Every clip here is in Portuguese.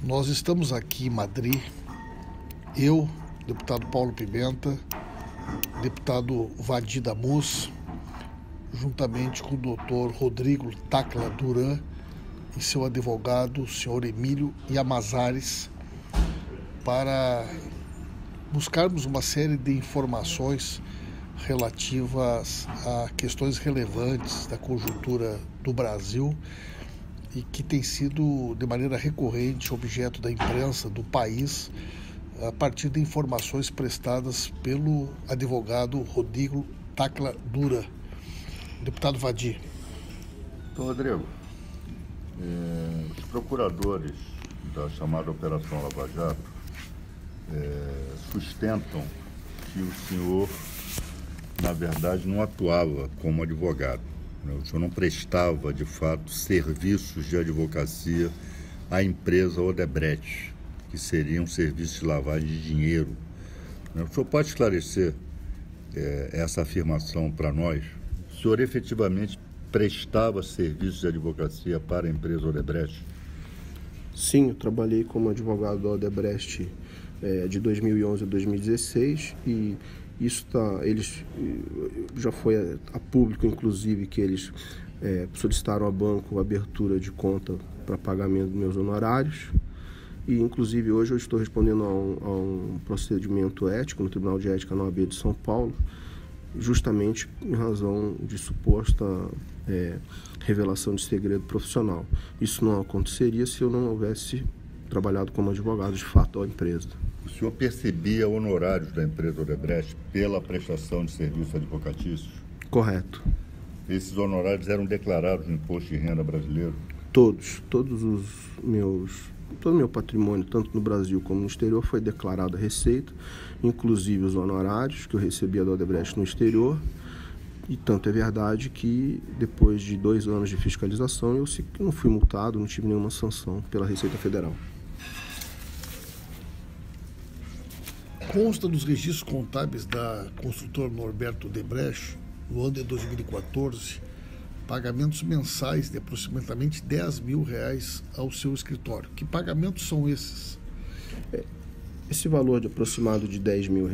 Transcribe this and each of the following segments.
Nós estamos aqui em Madrid, eu, deputado Paulo Pimenta, deputado Vadi Damus, juntamente com o doutor Rodrigo Tacla Duran e seu advogado, o senhor Emílio Llamazares, para buscarmos uma série de informações relativas a questões relevantes da conjuntura do Brasil e que tem sido de maneira recorrente objeto da imprensa do país a partir de informações prestadas pelo advogado Rodrigo Tacla Duran. Deputado Vadi. Então, Rodrigo, os procuradores da chamada Operação Lava Jato sustentam que o senhor, na verdade, não atuava como advogado. O senhor não prestava, de fato, serviços de advocacia à empresa Odebrecht, que seriam serviços de lavagem de dinheiro. O senhor pode esclarecer essa afirmação para nós? O senhor efetivamente prestava serviços de advocacia para a empresa Odebrecht? Sim, eu trabalhei como advogado da Odebrecht de 2011 a 2016 e isso já foi a público, inclusive, que eles solicitaram ao banco a abertura de conta para pagamento dos meus honorários. E, inclusive, hoje eu estou respondendo a um procedimento ético no Tribunal de Ética na OAB de São Paulo, justamente em razão de suposta revelação de segredo profissional. Isso não aconteceria se eu não houvesse trabalhado como advogado de fato à empresa. O senhor percebia honorários da empresa Odebrecht pela prestação de serviços advocatícios? Correto. Esses honorários eram declarados no Imposto de Renda brasileiro? Todo o meu patrimônio, tanto no Brasil como no exterior, foi declarado a Receita, inclusive os honorários que eu recebia da Odebrecht no exterior. E tanto é verdade que, depois de 2 anos de fiscalização, eu não fui multado, não tive nenhuma sanção pela Receita Federal. Consta dos registros contábeis da construtora Norberto Odebrecht, no ano de 2014, pagamentos mensais de aproximadamente R$10 mil ao seu escritório. Que pagamentos são esses? Esse valor de aproximado de R$10 mil,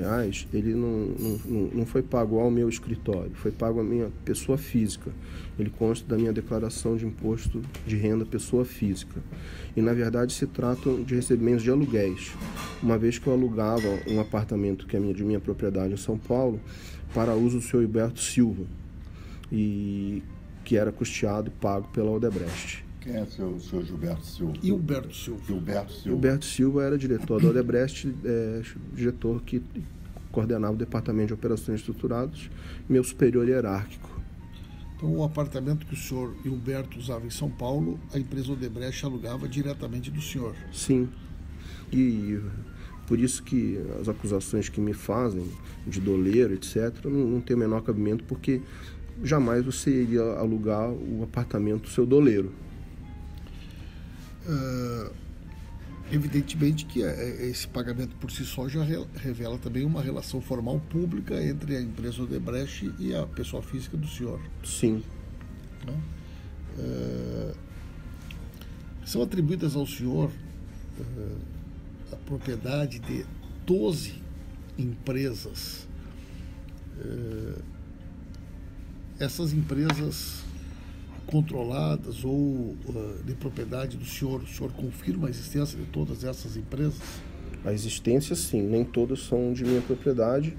ele não foi pago ao meu escritório, foi pago à minha pessoa física. Ele consta da minha declaração de imposto de renda pessoa física. E, na verdade, se tratam de recebimentos de aluguéis. Uma vez que eu alugava um apartamento que é de minha propriedade em São Paulo para uso do senhor Hilberto Silva, e que era custeado e pago pela Odebrecht. Quem é o senhor Gilberto Silva? Hilberto Silva. Hilberto Silva era diretor da Odebrecht, diretor que coordenava o Departamento de Operações Estruturadas, meu superior hierárquico. Então, o apartamento que o senhor Hilberto usava em São Paulo, a empresa Odebrecht alugava diretamente do senhor? Sim. E por isso que as acusações que me fazem de doleiro, etc., não tem o menor cabimento, porque jamais você iria alugar o apartamento do seu doleiro. Evidentemente que esse pagamento por si só já revela também uma relação formal pública entre a empresa Odebrecht e a pessoa física do senhor. Sim. São atribuídas ao senhor a propriedade de 12 empresas. Essas empresas controladas ou de propriedade do senhor, o senhor confirma a existência de todas essas empresas? A existência, sim, nem todas são de minha propriedade.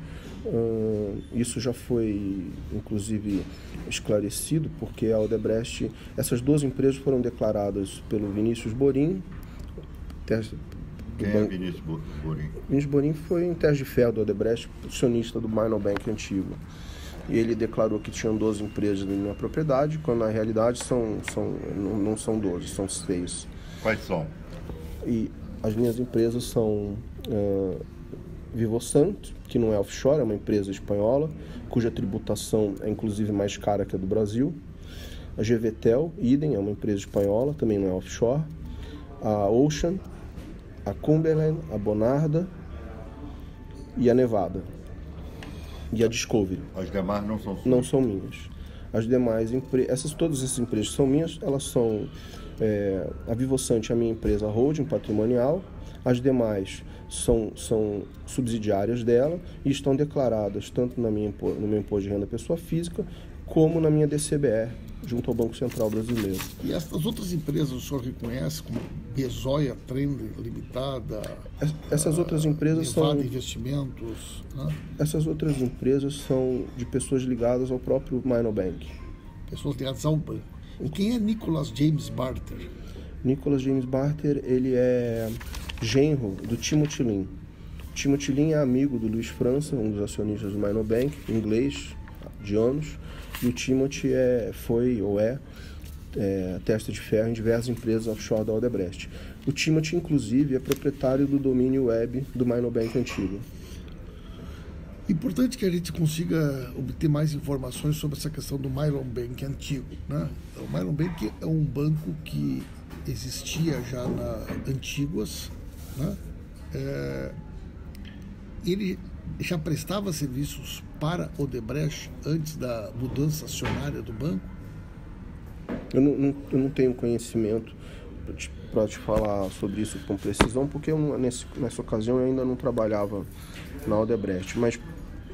Isso já foi, inclusive, esclarecido, porque a Odebrecht, essas 12 empresas foram declaradas pelo Vinícius Borim. Quem é Vinícius Borim? Vinícius Borim foi em teste de fé do Odebrecht, acionista do Minor Bank antigo. E ele declarou que tinham 12 empresas na minha propriedade, quando na realidade não são 12, são 6. Quais são? E as minhas empresas são Vivosant, que não é offshore, é uma empresa espanhola, cuja tributação é inclusive mais cara que a do Brasil. A GVTEL, idem, é uma empresa espanhola, também não é offshore. A Ocean, a Cumberland, a Bonarda e a Nevada. E a Discovery. As demais não são suas? Não são minhas. As demais empresas, todas essas empresas são minhas, elas são a Vivosante, a minha empresa holding patrimonial, as demais são subsidiárias dela e estão declaradas tanto no meu imposto de renda pessoa física como na minha DCBR, junto ao Banco Central Brasileiro. E as outras empresas o senhor reconhece como Bezoia Trend Limitada? Essas outras empresas são Investimentos, né? Essas outras empresas são de pessoas ligadas ao próprio Minobank. Pessoas ligadas ao banco. E quem é Nicholas James Barter? Nicholas James Barter, ele é genro do Timothy Lean. Timothy Lean é amigo do Luiz França, um dos acionistas do Minobank, inglês de anos. E o Timothy foi testa de ferro em diversas empresas offshore da Odebrecht. O Timothy, inclusive, é proprietário do domínio web do Minobank antigo. Importante que a gente consiga obter mais informações sobre essa questão do Minobank antigo, né? O Minobank é um banco que existia já na Antíguas, né? Ele já prestava serviços para Odebrecht antes da mudança acionária do banco? Eu não tenho conhecimento para te falar sobre isso com precisão, porque nessa ocasião eu ainda não trabalhava na Odebrecht, mas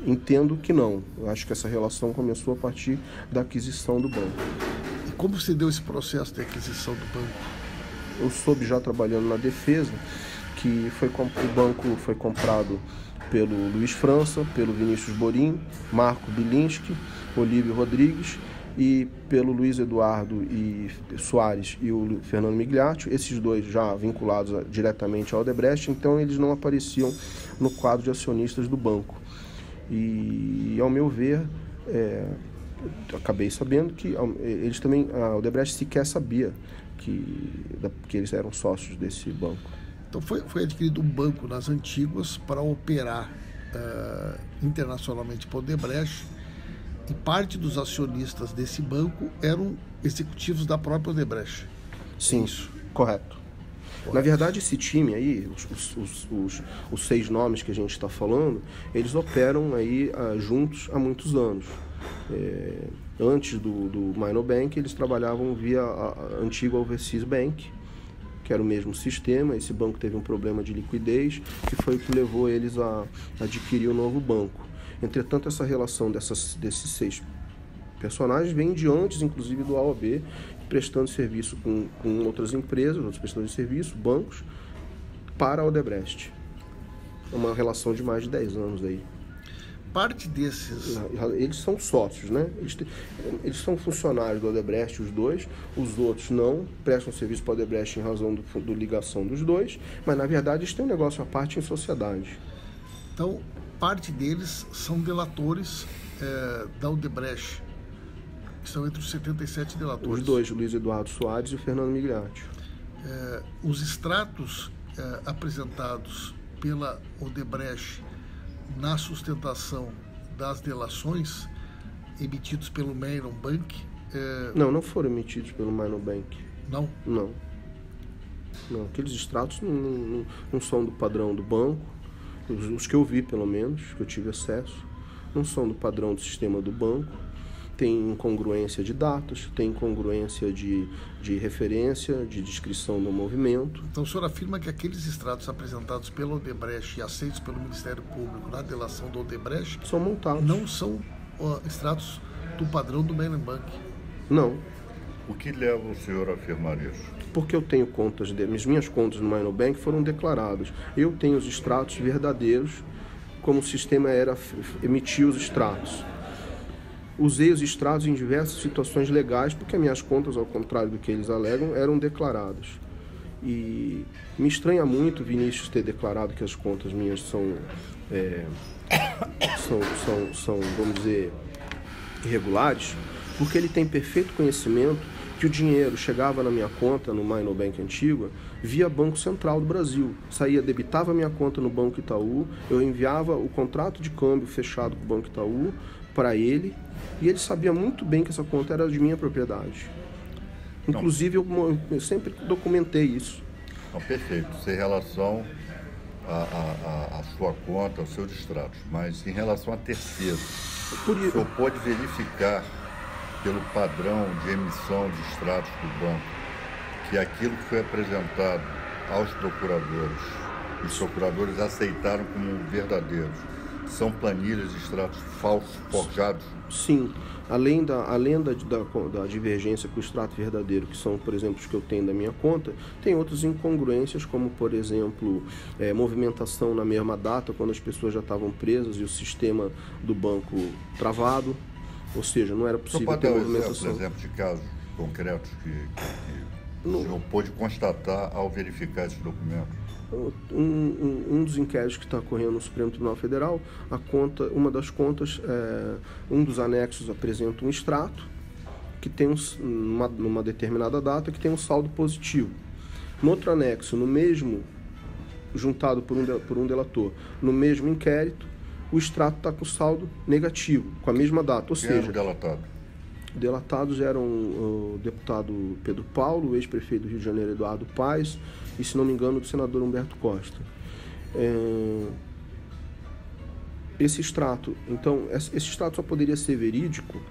entendo que não. Eu acho que essa relação começou a partir da aquisição do banco. E como se deu esse processo de aquisição do banco? Eu soube já trabalhando na defesa que o banco foi comprado pelo Luiz França, pelo Vinícius Borim, Marco Bilinski, Olívio Rodrigues e pelo Luiz Eduardo Soares e o Fernando Migliaccio, esses dois já vinculados diretamente ao Odebrecht, então eles não apareciam no quadro de acionistas do banco. E ao meu ver, acabei sabendo que eles também, a Odebrecht sequer sabia que eles eram sócios desse banco. Então foi adquirido um banco nas Antíguas para operar internacionalmente para o Odebrecht, e parte dos acionistas desse banco eram executivos da própria Odebrecht. Sim, isso. Correto. Na verdade, esse time aí, os 6 nomes que a gente está falando, eles operam aí juntos há muitos anos. Antes do Minobank, eles trabalhavam via a antiga Overseas Bank, que era o mesmo sistema. Esse banco teve um problema de liquidez, que foi o que levou eles a adquirir o novo banco. Entretanto, essa relação desses 6 personagens vem de antes, inclusive, do AOB, prestando serviço com outras empresas, outros prestadores de serviço, bancos, para a Odebrecht. É uma relação de mais de 10 anos aí. Parte desses... Eles são sócios, né? Eles são funcionários do Odebrecht, os dois. Os outros não prestam serviço para o Odebrecht em razão do ligação dos dois, mas, na verdade, eles têm um negócio à parte em sociedade. Então, parte deles são delatores da Odebrecht, que são entre os 77 delatores. Os dois, o Luiz Eduardo Soares e o Fernando Migliaccio. Os extratos apresentados pela Odebrecht na sustentação das delações emitidos pelo Minobank... Não foram emitidos pelo Minobank. Não? Não. Aqueles extratos não são do padrão do banco. Os que eu vi, pelo menos, que eu tive acesso, não são do padrão do sistema do banco. Tem incongruência de datas, tem incongruência de referência, de descrição do movimento. Então o senhor afirma que aqueles extratos apresentados pela Odebrecht e aceitos pelo Ministério Público na delação do Odebrecht são montados. Não são extratos do padrão do Minobank? Não. O que leva o senhor a afirmar isso? Porque eu tenho minhas contas no Minobank foram declaradas. Eu tenho os extratos verdadeiros, como o sistema emitir os extratos. Usei os extratos em diversas situações legais, porque minhas contas, ao contrário do que eles alegam, eram declaradas. E me estranha muito o Vinícius ter declarado que as contas minhas são, vamos dizer, irregulares, porque ele tem perfeito conhecimento que o dinheiro chegava na minha conta no Minobank Antigua via Banco Central do Brasil. Debitava minha conta no Banco Itaú, eu enviava o contrato de câmbio fechado com o Banco Itaú para ele, e ele sabia muito bem que essa conta era de minha propriedade. Inclusive, eu sempre documentei isso. Não, perfeito. Isso em relação à sua conta, aos seus extratos. Mas em relação a terceiros, o senhor pode verificar pelo padrão de emissão de extratos do banco, que aquilo que foi apresentado aos procuradores, os procuradores aceitaram como verdadeiros, são planilhas de extratos falsos, forjados? Sim. Além da divergência com o extrato verdadeiro, que são, por exemplo, os que eu tenho da minha conta, tem outras incongruências, como, por exemplo, movimentação na mesma data, quando as pessoas já estavam presas e o sistema do banco travado, ou seja, não era possível ter movimentação. Exemplo de casos concretos que o senhor pôde constatar ao verificar esses documentos? Um dos inquéritos que está ocorrendo no Supremo Tribunal Federal, uma das contas, um dos anexos apresenta um extrato que tem numa determinada data que tem um saldo positivo. No outro anexo, no mesmo, juntado por um delator, no mesmo inquérito, o extrato está com saldo negativo, com a mesma data. Ou seja, era o delatado? Delatados eram o deputado Pedro Paulo, o ex-prefeito do Rio de Janeiro, Eduardo Paes, e, se não me engano, o senador Humberto Costa. Esse extrato só poderia ser verídico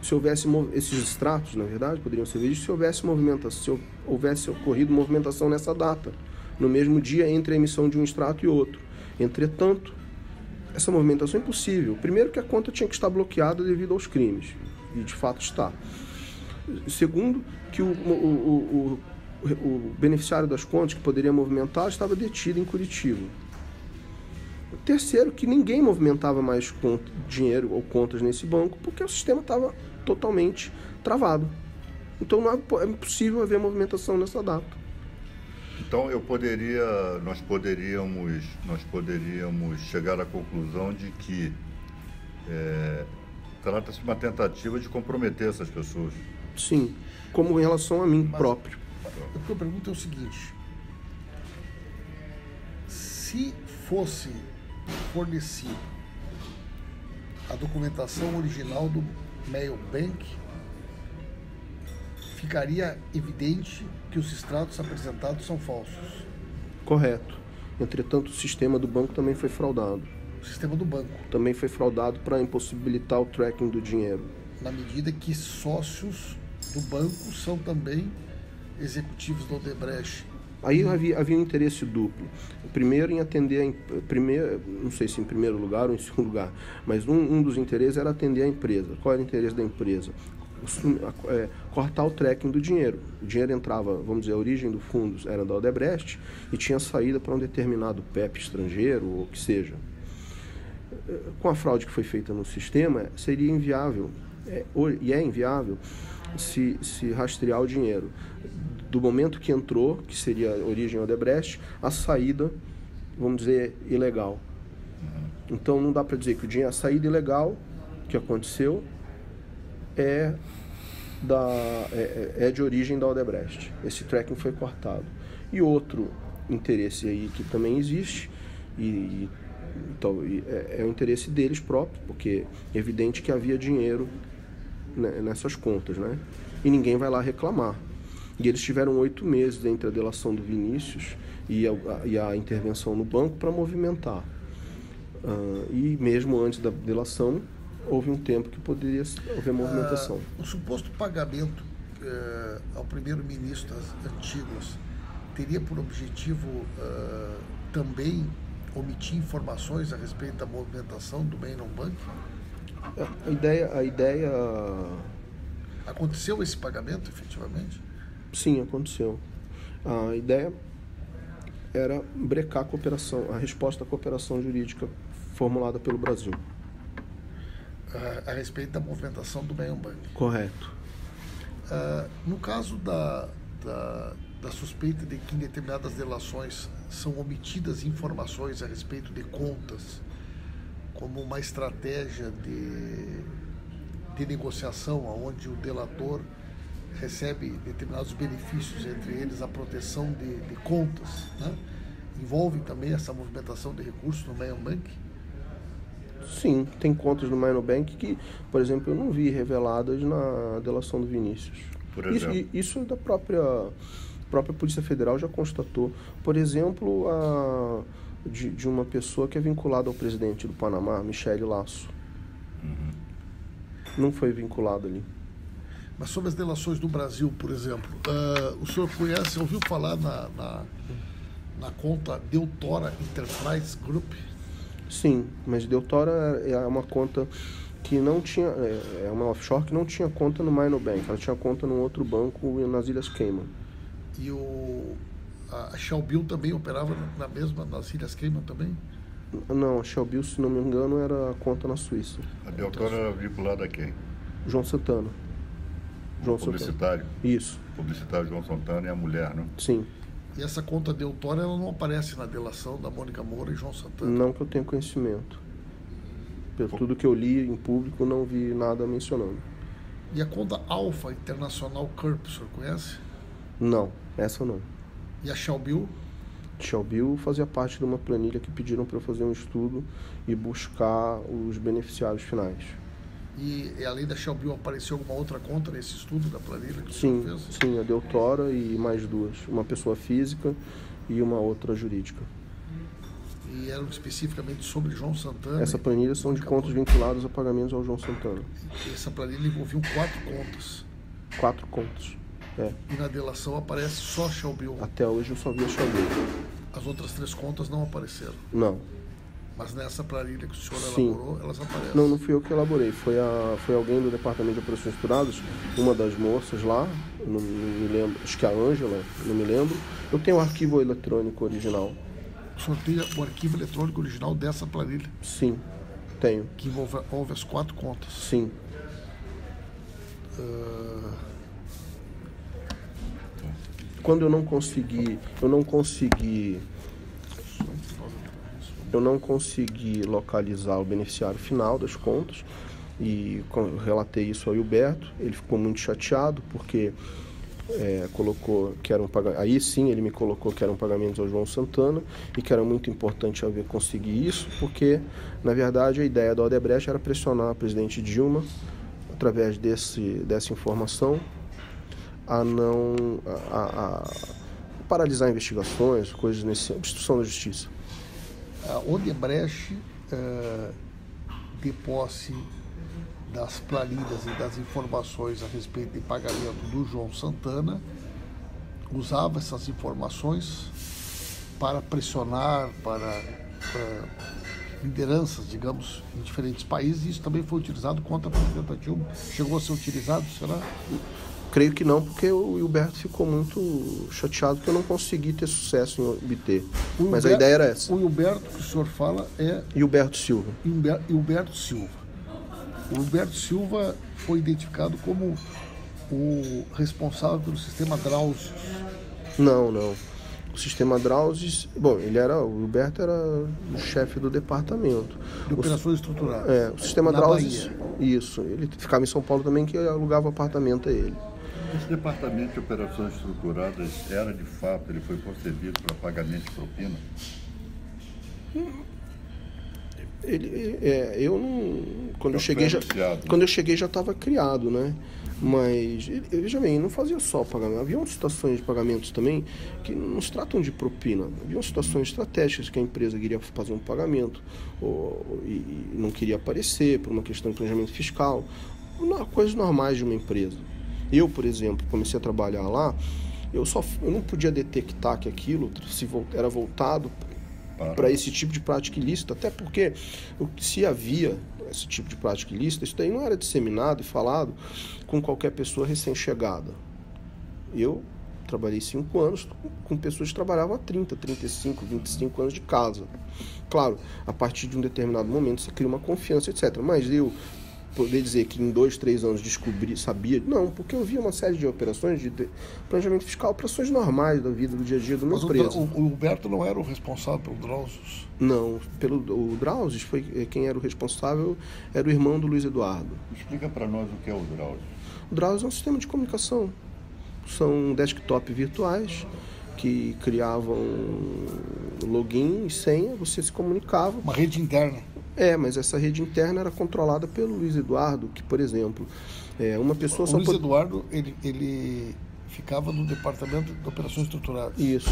se houvesse esses extratos, na verdade, poderiam ser verídicos se houvesse movimentação, se houvesse ocorrido movimentação nessa data, no mesmo dia entre a emissão de um extrato e outro. Entretanto, essa movimentação é impossível. Primeiro, que a conta tinha que estar bloqueada devido aos crimes, e de fato está. Segundo, que o beneficiário das contas que poderia movimentar estava detido em Curitiba. Terceiro, que ninguém movimentava mais dinheiro ou contas nesse banco porque o sistema estava totalmente travado. Então é impossível haver movimentação nessa data. Então nós poderíamos chegar à conclusão de que trata-se de uma tentativa de comprometer essas pessoas. Sim, como em relação a mim próprio. A tua pergunta é o seguinte: se fosse fornecido a documentação original do Mail Bank, ficaria evidente que os extratos apresentados são falsos. Correto. Entretanto, o sistema do banco também foi fraudado. O sistema do banco? Também foi fraudado para impossibilitar o tracking do dinheiro. Na medida que sócios do banco são também executivos do Odebrecht. Aí havia um interesse duplo. Primeiro, em atender não sei se em primeiro lugar ou em segundo lugar, mas um dos interesses era atender a empresa. Qual era o interesse da empresa? Cortar o tracking do dinheiro. O dinheiro entrava, vamos dizer, a origem do fundo era da Odebrecht e tinha saída para um determinado PEP estrangeiro ou o que seja. Com a fraude que foi feita no sistema, seria inviável, e é inviável, se rastrear o dinheiro do momento que entrou, que seria a origem Odebrecht, a saída, vamos dizer, ilegal. Então não dá para dizer que a saída ilegal que aconteceu é de origem da Odebrecht. Esse tracking foi cortado. E outro interesse aí que também existe, então, é o interesse deles próprios, porque é evidente que havia dinheiro nessas contas, né? E ninguém vai lá reclamar. E eles tiveram 8 meses entre a delação do Vinícius e a intervenção no banco para movimentar. E mesmo antes da delação, houve um tempo que poderia haver movimentação. O suposto pagamento ao primeiro-ministro antigos teria por objetivo também omitir informações a respeito da movimentação do Main Bank? A ideia... Aconteceu esse pagamento, efetivamente? Sim, aconteceu. A ideia era brecar a resposta à cooperação jurídica formulada pelo Brasil. A respeito da movimentação do Main Bank? Correto. No caso da suspeita de que em determinadas delações são omitidas informações a respeito de contas, como uma estratégia de negociação, onde o delator recebe determinados benefícios, entre eles a proteção de contas, né? Envolve também essa movimentação de recursos no Main Bank? Sim, tem contas no Main Bank que, por exemplo, eu não vi reveladas na delação do Vinícius. Por exemplo? Isso da própria Polícia Federal já constatou. Por exemplo, de uma pessoa que é vinculada ao presidente do Panamá, Michele Lasso. Não foi vinculado ali. Mas sobre as delações do Brasil, por exemplo, o senhor ouviu falar na conta Deutora Enterprise Group? Sim, mas Deutora é uma conta que não tinha, é uma offshore que não tinha conta no Minor Bank, ela tinha conta num outro banco nas Ilhas Cayman. E a Shell Bill também operava nas Ilhas Cayman também? Não, a Shell Bill, se não me engano, era a conta na Suíça. A Deutora era vinculada a quem? João Santana. Publicitário? Isso. Publicitário João Santana e a mulher, né? Sim. E essa conta Deutora, ela não aparece na delação da Mônica Moura e João Santana? Não que eu tenha conhecimento. Pelo tudo que eu li em público, não vi nada mencionando. E a conta Alpha International Corp, o senhor conhece? Não, essa não. E a Shell Bill? Shell Bill fazia parte de uma planilha que pediram para eu fazer um estudo e buscar os beneficiários finais. E além da Shell Bill, apareceu alguma outra conta nesse estudo da planilha que o Sim, senhor fez? sim, a Deutora e mais duas. Uma pessoa física e uma outra jurídica. E eram especificamente sobre João Santana? Essa planilha são de contas vinculadas a pagamentos ao João Santana. Essa planilha envolveu 4 contas? 4 contas, é. E na delação aparece só a Shell Bill? Até hoje eu só vi a Shell Bill. As outras 3 contas não apareceram? Não. Mas nessa planilha que o senhor Sim. elaborou, elas aparecem? Não fui eu que elaborei. Foi alguém do Departamento de Operações Estruturadas, uma das moças lá, não me lembro, acho que a Ângela, não me lembro. Eu tenho o arquivo eletrônico original. O senhor tem o arquivo eletrônico original dessa planilha? Sim, tenho. Que envolve as 4 contas? Sim. Quando eu não consegui localizar o beneficiário final das contas e relatei isso ao Hilberto. Ele ficou muito chateado porque colocou que era aí sim ele me colocou que eram pagamentos ao João Santana e que era muito importante haver conseguir isso, porque na verdade a ideia da Odebrecht era pressionar a presidente Dilma através dessa informação a paralisar investigações, coisas nesse obstrução da justiça. A Odebrecht, de posse das planilhas e das informações a respeito de pagamento do João Santana, usava essas informações para pressionar, para lideranças, digamos, em diferentes países, e isso também foi utilizado contra a presidenta Dilma. Chegou a ser utilizado, será? Creio que não, porque o Hilberto ficou muito chateado que eu não consegui ter sucesso em obter. Mas a ideia era essa. O Hilberto que o senhor fala é... Hilberto Silva. Hilberto Silva. O Hilberto Silva foi identificado como o responsável pelo sistema Drauzes. Não. O sistema Drauzes... Bom, o Hilberto era o chefe do departamento. De operações estruturadas. O sistema Drauzes... Isso. Ele ficava em São Paulo também, que alugava apartamento a ele. Esse departamento de operações estruturadas era, de fato, ele foi concebido para pagamento de propina? Quando eu cheguei já estava criado, né? Mas, veja bem, não fazia só pagamento. Havia situações de pagamentos também que não se tratam de propina. Havia situações estratégicas que a empresa queria fazer um pagamento e não queria aparecer por uma questão de planejamento fiscal. Coisas normais de uma empresa. Eu, por exemplo, comecei a trabalhar lá, eu não podia detectar que aquilo era voltado para esse tipo de prática ilícita, até porque se havia esse tipo de prática ilícita, isso daí não era disseminado e falado com qualquer pessoa recém-chegada. Eu trabalhei 5 anos com pessoas que trabalhavam há 30, 35, 25 anos de casa. Claro, a partir de um determinado momento você cria uma confiança, etc. Mas eu poder dizer que em 2, 3 anos sabia, não, porque eu via uma série de operações de planejamento fiscal, operações normais da vida, do dia a dia de uma empresa. O Hilberto não era o responsável pelo Drauzes? Não, o Drauzes foi quem era o responsável, era o irmão do Luiz Eduardo. Explica para nós o que é o Drauzes. O Drauzes é um sistema de comunicação. São desktop virtuais que criavam login e senha, você se comunicava. Uma rede interna. Mas essa rede interna era controlada pelo Luiz Eduardo, que, por exemplo, uma pessoa... O Luiz Eduardo, ele ficava no Departamento de Operações Estruturadas. Isso.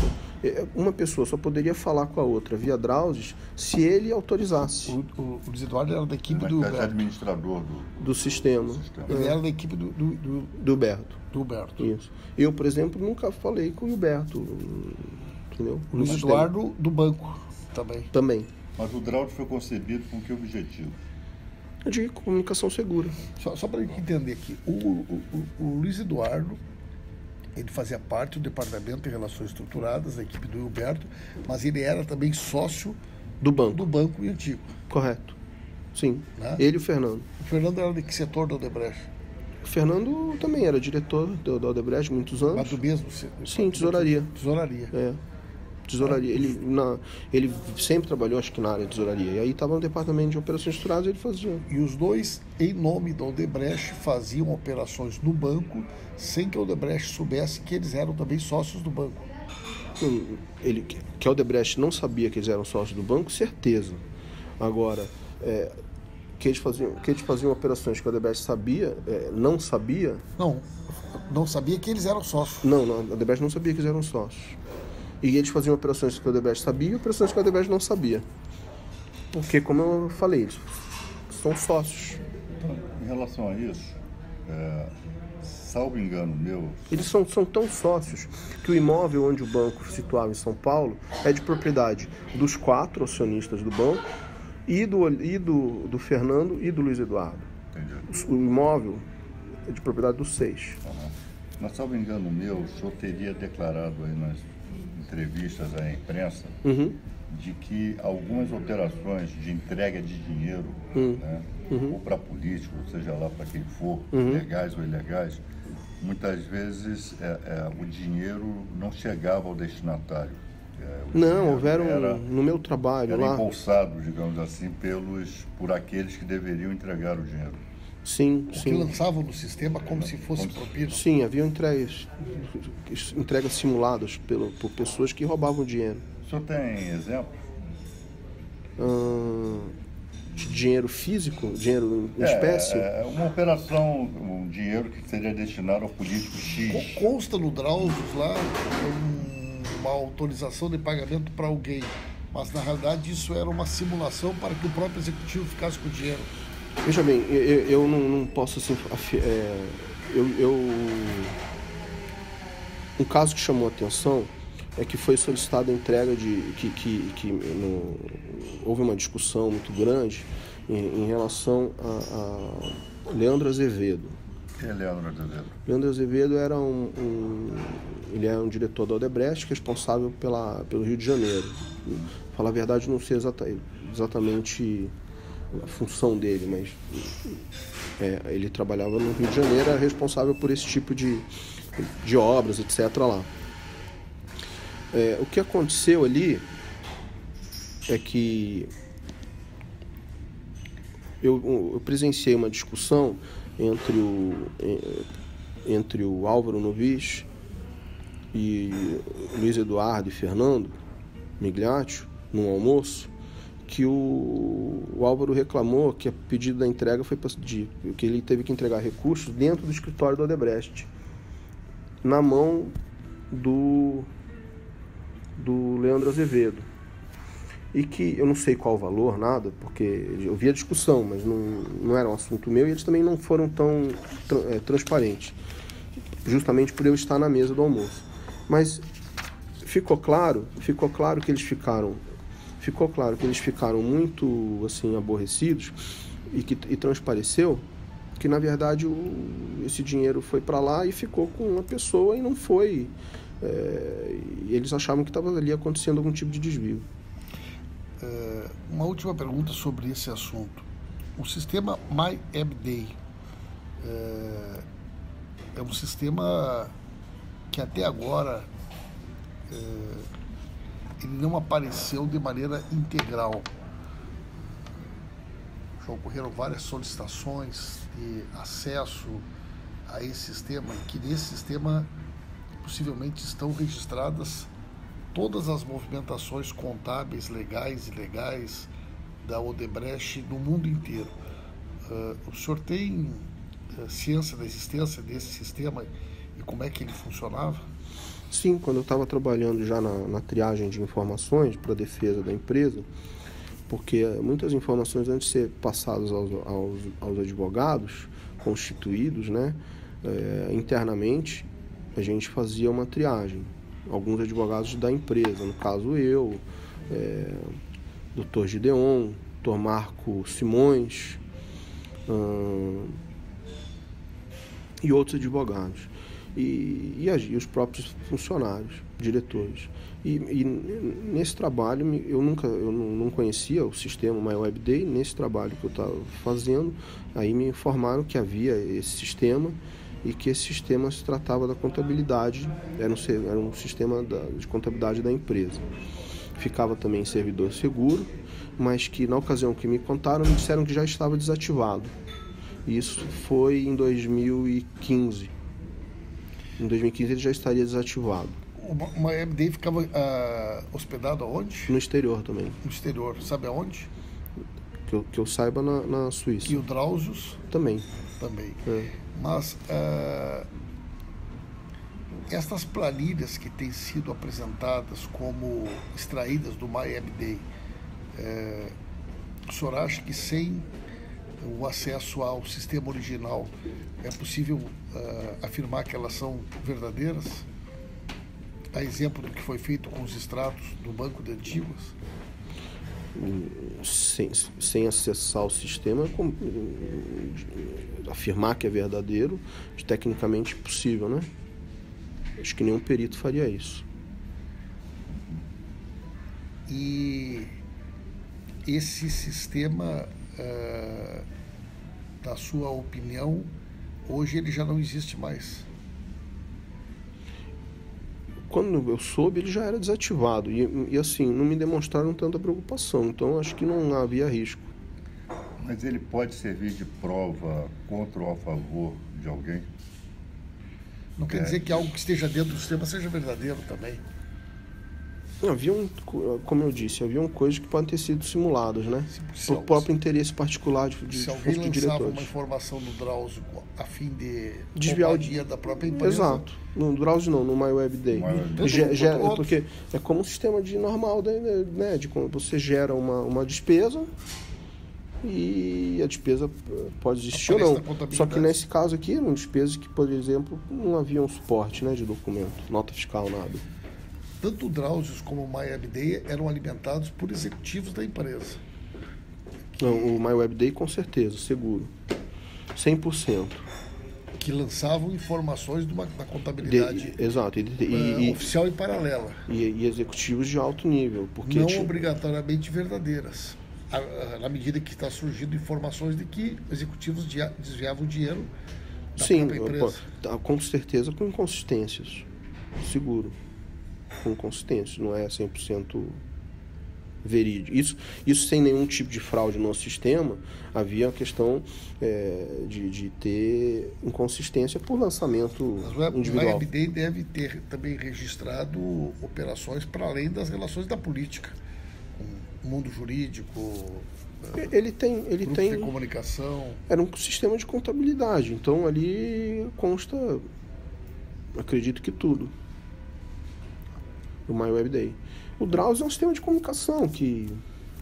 Uma pessoa só poderia falar com a outra via Drauzes se ele autorizasse. O Luiz Eduardo era da equipe do Huberto. Huberto. Administrador Do sistema. Ele era da equipe do Huberto. Huberto. Isso. Eu, por exemplo, nunca falei com o Huberto. Entendeu? O Luiz Eduardo do banco também. Mas o Drauzes foi concebido com que objetivo? De comunicação segura. Só para a gente entender aqui, o Luiz Eduardo, ele fazia parte do Departamento de Relações Estruturadas, da equipe do Huberto, mas ele era também sócio do banco antigo. Correto. Sim. Né? Ele e o Fernando. O Fernando era de que setor da Odebrecht? O Fernando também era diretor da Odebrecht muitos anos. Mas do mesmo? Sim, tesouraria. Tesouraria. Tesouraria. Ele sempre trabalhou, acho que na área de tesouraria. E aí estava no departamento de operações estruturadas e ele fazia. E os dois, em nome da Odebrecht, faziam operações no banco sem que a Odebrecht soubesse que eles eram também sócios do banco. Que a Odebrecht não sabia que eles eram sócios do banco, certeza. Agora, que eles faziam operações que a Odebrecht não sabia... Não sabia que eles eram sócios. Não, a Odebrecht não sabia que eles eram sócios. E eles faziam operações que a Odebrecht sabia e operações que a Odebrecht não sabia. Porque, como eu falei, eles são sócios. Então, em relação a isso, salvo engano meu... Eles são tão sócios que o imóvel onde o banco situava em São Paulo é de propriedade dos 4 acionistas do banco e do Fernando e do Luiz Eduardo. Entendi. O imóvel é de propriedade dos 6. Mas, salvo engano meu, o senhor teria declarado aí nas entrevistas à imprensa de que algumas operações de entrega de dinheiro, né, ou para político, seja lá para quem for, legais ou ilegais, muitas vezes o dinheiro não chegava ao destinatário. No meu trabalho era lá... embolsado, digamos assim, por aqueles que deveriam entregar o dinheiro. Sim. Que lançavam no sistema como se fosse propina. Sim, haviam entregas simuladas por pessoas que roubavam dinheiro. O senhor tem exemplo? De dinheiro físico? Dinheiro em espécie? Uma operação, um dinheiro que seria destinado ao político X. Consta no Drauzes lá uma autorização de pagamento para alguém, mas na realidade isso era uma simulação para que o próprio executivo ficasse com o dinheiro. Veja bem, eu não posso assim... Um caso que chamou a atenção é que foi solicitada a entrega houve uma discussão muito grande em relação a Leandro Azevedo. Quem é Leandro Azevedo? Leandro Azevedo era ele é um diretor da Odebrecht responsável pelo Rio de Janeiro. Pra falar a verdade, não sei exatamente a função dele, mas ele trabalhava no Rio de Janeiro, era responsável por esse tipo de obras, etc. lá. O que aconteceu ali é que eu presenciei uma discussão entre o Álvaro Novis e Luiz Eduardo e Fernando Migliaccio, num almoço, que o Álvaro reclamou que a pedido da entrega foi que ele teve que entregar recursos dentro do escritório do Odebrecht, na mão do Leandro Azevedo. E que eu não sei qual o valor, nada, porque eu vi a discussão, mas não era um assunto meu e eles também não foram tão transparentes, justamente por eu estar na mesa do almoço. Mas ficou claro que eles ficaram muito assim aborrecidos e transpareceu que na verdade esse dinheiro foi para lá e ficou com uma pessoa e não foi. E eles achavam que estava ali acontecendo algum tipo de desvio. Uma última pergunta sobre esse assunto. O sistema MyEBD é um sistema que até agora ele não apareceu de maneira integral. Já ocorreram várias solicitações de acesso a esse sistema, e que nesse sistema possivelmente estão registradas todas as movimentações contábeis, legais e ilegais da Odebrecht no mundo inteiro. O senhor tem ciência da existência desse sistema E como é que ele funcionava? Sim, quando eu estava trabalhando já na triagem de informações para a defesa da empresa, porque muitas informações, antes de ser passadas aos advogados constituídos, né, internamente, a gente fazia uma triagem. Alguns advogados da empresa, no caso eu, Dr. Gideon, Dr. Marco Simões e outros advogados. E os próprios funcionários, diretores. E nesse trabalho, eu não conhecia o sistema MyWebDay. Nesse trabalho que eu estava fazendo, aí me informaram que havia esse sistema e que esse sistema se tratava da contabilidade, era um sistema de contabilidade da empresa. Ficava também em servidor seguro, mas que na ocasião que me contaram, me disseram que já estava desativado. Isso foi em 2015. Em 2015 ele já estaria desativado. O MyWebDay ficava hospedado aonde? No exterior também. No exterior. Sabe aonde? Que eu saiba, na Suíça. E o Drauzio? Também. Também. Mas estas planilhas que têm sido apresentadas como extraídas do MyWebDay, o senhor acha que sem o acesso ao sistema original é possível afirmar que elas são verdadeiras? A exemplo do que foi feito com os extratos do banco de antigos? Sem acessar o sistema, afirmar que é verdadeiro, é tecnicamente possível, né? Acho que nenhum perito faria isso. E esse sistema, na sua opinião, hoje ele já não existe mais? Quando eu soube, ele já era desativado e assim, não me demonstraram tanta preocupação, então acho que não havia risco. Mas ele pode servir de prova contra ou a favor de alguém? Não quer dizer que algo que esteja dentro do sistema seja verdadeiro também? Como eu disse, haviam coisas que podem ter sido simuladas, né? Por próprio interesse particular se alguém lançava uma informação no Drauzio a fim de desviar o dinheiro da própria empresa. Exato. No Drauzio não, no MyWebDay. Porque é como um sistema normal, né? De quando você gera uma despesa e a despesa pode existir ou não. Só que nesse caso aqui, eram despesas que, por exemplo, não havia um suporte, né, de documento, nota fiscal, nada. Tanto o Drauzio como o MyWebDay eram alimentados por executivos da empresa. Não, o MyWebDay com certeza, seguro. 100%. Que lançavam informações da contabilidade exato, oficial e paralela. E executivos de alto nível. Porque não obrigatoriamente verdadeiras. Na medida que está surgindo informações de que executivos desviavam dinheiro da própria empresa. Com certeza com inconsistências. Seguro. Com consistência, não é 100% verídico. Isso sem nenhum tipo de fraude no sistema, havia a questão de ter inconsistência por lançamento individual. O MyWebDay deve ter também registrado operações para além das relações da política, com o mundo jurídico, ele tem de comunicação. Era um sistema de contabilidade, então ali consta, acredito que tudo. O MyWebDay. O Drauzio é um sistema de comunicação que...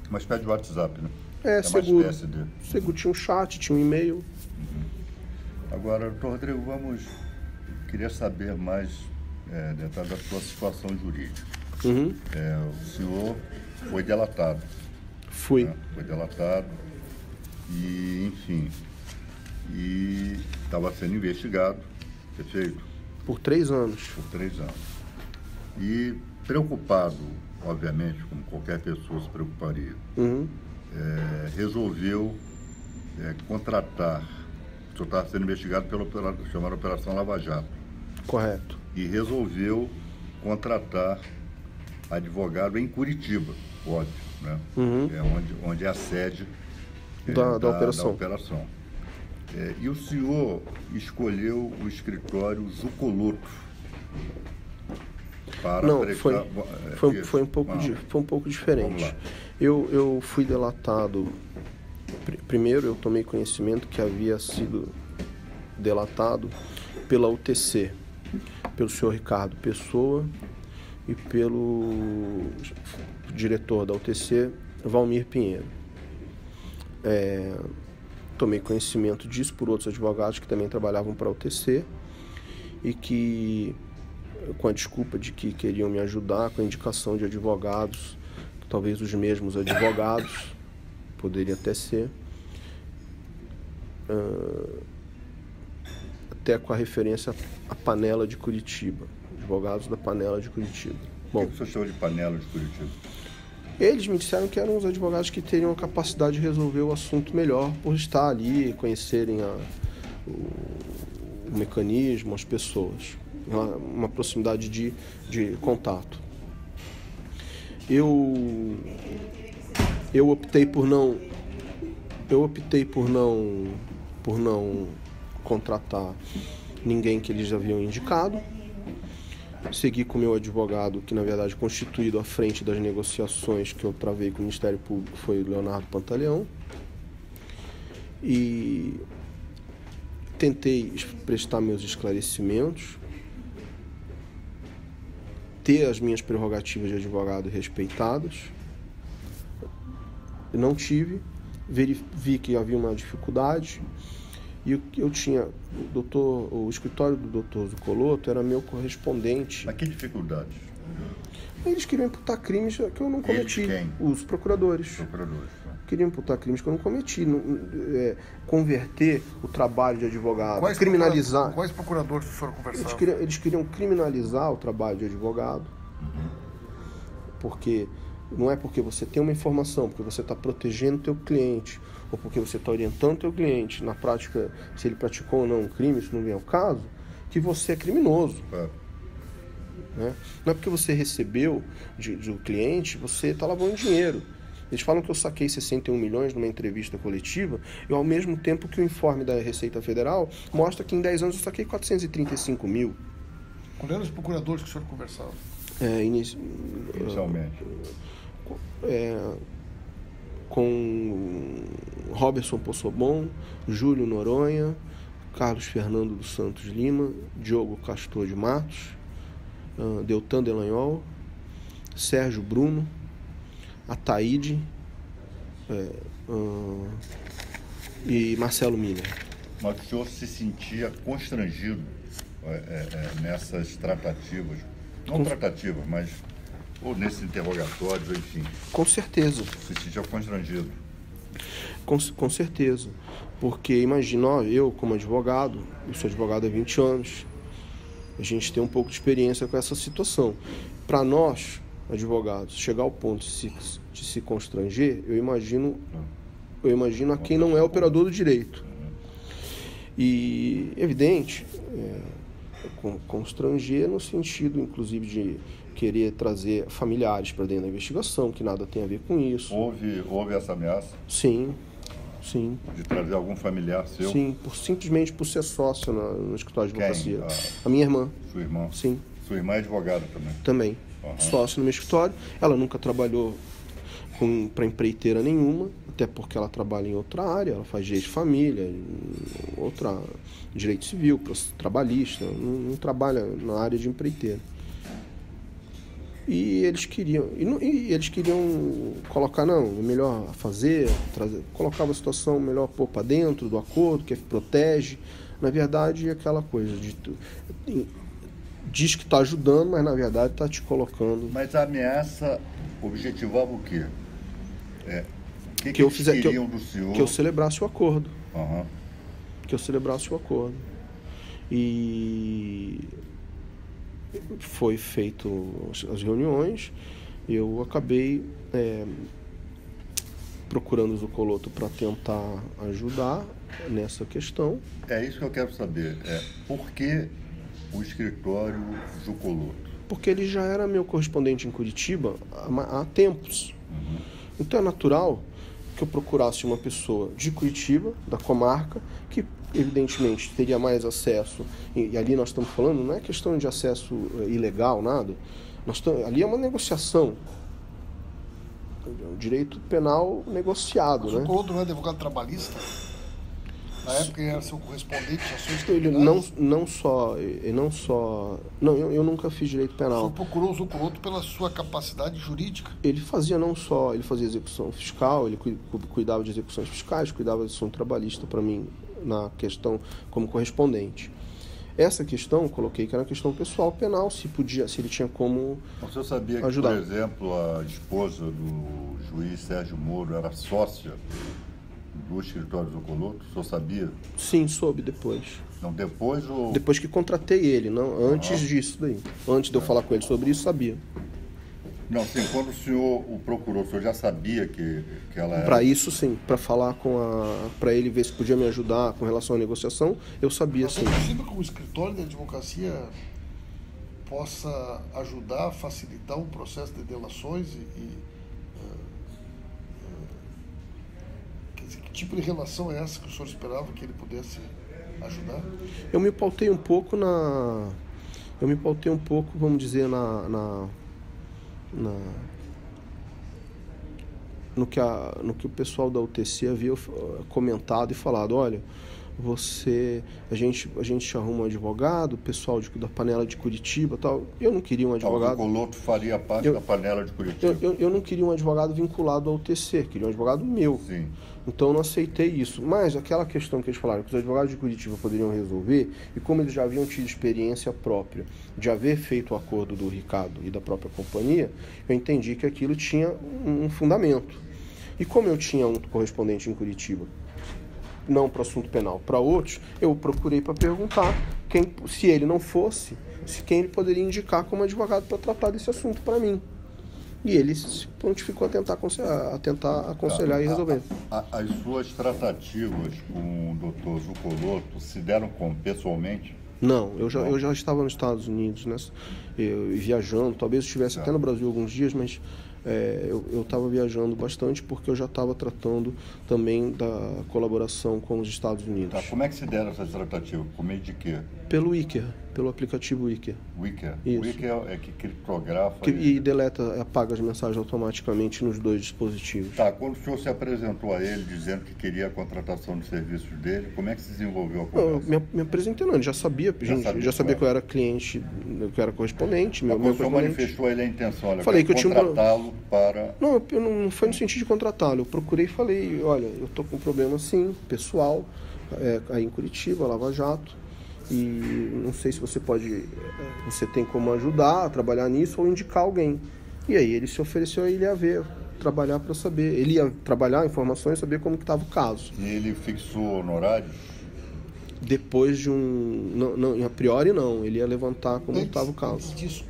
Uma espécie de WhatsApp, né? Seguro. Uma espécie de... Seguro, tinha um chat, tinha um e-mail. Agora, doutor Rodrigo, queria saber mais detalhes da sua situação jurídica. O senhor foi delatado. Fui. Né? Foi delatado e, enfim, estava sendo investigado, perfeito? Por 3 anos. Por 3 anos. E preocupado, obviamente, como qualquer pessoa se preocuparia, resolveu contratar. O senhor estava sendo investigado pela chamada Operação Lava Jato. Correto. E resolveu contratar advogado em Curitiba, óbvio, né? Onde é a sede da operação. E o senhor escolheu o escritório Zucoloto. Não, foi um pouco diferente. Eu fui delatado. Primeiro eu tomei conhecimento que havia sido delatado pela UTC, pelo senhor Ricardo Pessoa e pelo diretor da UTC, Valmir Pinheiro. Tomei conhecimento disso por outros advogados que também trabalhavam para a UTC e que, com a desculpa de que queriam me ajudar, com a indicação de advogados, talvez os mesmos advogados, poderia até ser, até com a referência à Panela de Curitiba, advogados da Panela de Curitiba. Bom, o que você chamou de Panela de Curitiba? Eles me disseram que eram os advogados que teriam a capacidade de resolver o assunto melhor por estar ali, conhecerem o mecanismo, as pessoas, uma proximidade de contato. Eu optei por não contratar ninguém que eles haviam indicado. Segui com o meu advogado, que na verdade constituído à frente das negociações que eu travei com o Ministério Público foi o Leonardo Pantaleão, e tentei prestar meus esclarecimentos, ter as minhas prerrogativas de advogado respeitadas. Não tive, vi que havia uma dificuldade. E eu tinha, o escritório do doutor Zucoloto era meu correspondente. Mas que dificuldades? Eles queriam imputar crimes que eu não cometi. Eles quem? Os procuradores. Procuradores. Queriam imputar crimes que eu não cometi. Converter o trabalho de advogado, Quais criminalizar. Quais procuradores foram conversar? Eles queriam criminalizar o trabalho de advogado. Porque não é porque você tem uma informação, porque você está protegendo o teu cliente, ou porque você está orientando o teu cliente, na prática, se ele praticou ou não um crime, isso não vem ao caso, que você é criminoso. Né? Não é porque você recebeu do cliente, você está lavando dinheiro. Eles falam que eu saquei 61 milhões numa entrevista coletiva, e ao mesmo tempo que o informe da Receita Federal mostra que em 10 anos eu saquei 435 mil. Qual eram os procuradores que o senhor conversava? Inicialmente. Com Robertson Possobon, Júlio Noronha, Carlos Fernando dos Santos Lima, Diogo Castor de Matos, Deltan Delanhol, Sérgio Bruno, Ataíde e Marcelo Miller. Mas o senhor se sentia constrangido nessas tratativas? Não tratativas, mas ou nesses interrogatórios, enfim. Com certeza. Se sentia constrangido? Com certeza. Porque imagina, eu como advogado, eu sou advogado há 20 anos, a gente tem um pouco de experiência com essa situação. Para nós, advogados, chegar ao ponto de se constranger, eu imagino a quem não é operador do direito. E, evidente, constranger no sentido, inclusive, de querer trazer familiares para dentro da investigação, que nada tem a ver com isso. Houve essa ameaça? Sim. De trazer algum familiar seu? Sim, simplesmente por ser sócio no escritório de advocacia. Quem? A minha irmã. Sua irmã? Sim. Sua irmã é advogada também? Também. Uhum. Sócio no meu escritório. Ela nunca trabalhou para empreiteira nenhuma, até porque ela trabalha em outra área, ela faz direito de família, outra direito civil, trabalhista, não trabalha na área de empreiteira. E eles queriam colocar, não, é melhor fazer, colocava a situação melhor pôr para dentro do acordo, que protege. Na verdade, é aquela coisa diz que está ajudando, mas na verdade está te colocando. Mas a ameaça objetivava o quê? Que eu celebrasse o acordo. Uhum. Que eu celebrasse o acordo. E foi feito as reuniões, eu acabei procurando o Zucoloto para tentar ajudar nessa questão. É isso que eu quero saber. Por que o escritório Zucoloto? Porque ele já era meu correspondente em Curitiba há tempos. Uhum. Então é natural que eu procurasse uma pessoa de Curitiba, da comarca, que evidentemente teria mais acesso, e ali nós estamos falando, não é questão de acesso ilegal, nada, ali é uma negociação, o direito penal negociado, né? O Zucoloto não é advogado trabalhista? Na época ele era seu correspondente de ações Ele criminais? eu nunca fiz direito O penal. senhor procurou o Zucoloto pela sua capacidade jurídica? Ele fazia execução fiscal, ele cuidava de execuções fiscais, cuidava de assunto trabalhista para mim na questão como correspondente. Essa questão eu coloquei que era uma questão pessoal penal, se ele tinha como O senhor sabia que, ajudar. por exemplo, a esposa do juiz Sérgio Moro era sócia do escritório do Zucoloto? O senhor sabia? Sim, soube depois. Não, depois ou... Depois que contratei ele, não antes disso daí. Antes de eu falar com ele sobre isso, sabia. Não, sim, quando o senhor o procurou, o senhor já sabia que ela era... Para isso, sim. Para falar para ele ver se podia me ajudar com relação à negociação, eu sabia, sim. É possível que o escritório de advocacia possa ajudar, facilitar um processo de delações quer dizer, que tipo de relação é essa que o senhor esperava que ele pudesse ajudar? Eu me pautei um pouco, vamos dizer, no que o pessoal da UTC havia comentado e falado. Olha, a gente arruma um advogado, o pessoal da panela de Curitiba, tal. Eu não queria um advogado. O Zucoloto faria parte da panela de Curitiba. Eu não queria um advogado vinculado ao UTC, queria um advogado meu. Sim. Então eu não aceitei isso. Mas aquela questão que eles falaram que os advogados de Curitiba poderiam resolver, e como eles já haviam tido experiência própria de haver feito o acordo do Ricardo e da própria companhia, eu entendi que aquilo tinha um fundamento. E como eu tinha um correspondente em Curitiba, não para assunto penal, para outros, eu procurei para perguntar se ele não fosse, quem ele poderia indicar como advogado para tratar desse assunto para mim. E ele se prontificou a tentar aconselhar e resolver. As suas tratativas com o doutor Zucoloto se deram pessoalmente? Não, eu já estava nos Estados Unidos, né? Viajando, talvez eu estivesse até no Brasil alguns dias, mas eu estava viajando bastante porque eu já estava tratando também da colaboração com os Estados Unidos. Tá, como é que se deram essas tratativas? Por meio de quê? Pelo Wicker, pelo aplicativo Wicker. Wicker? Isso. Wicker é que criptografa... E apaga as mensagens automaticamente nos dois dispositivos. Tá, quando o senhor se apresentou a ele dizendo que queria a contratação de serviços dele, como é que se desenvolveu a conversa? Eu me apresentei, não, ele já sabia que eu era cliente, que eu era correspondente. Mas o senhor manifestou a ele a intenção, olha, falei que eu tinha contratá-lo para... Não, não foi no sentido de contratá-lo. Eu procurei e falei, olha, eu estou com um problema assim, pessoal, aí em Curitiba, Lava Jato, e não sei se você tem como ajudar a trabalhar nisso ou indicar alguém. E aí ele se ofereceu a ele ia trabalhar para saber, ele ia trabalhar informações e saber como que estava o caso. E ele fixou honorários? Depois de não, a priori não, ele ia levantar como estava o caso. Antes disso,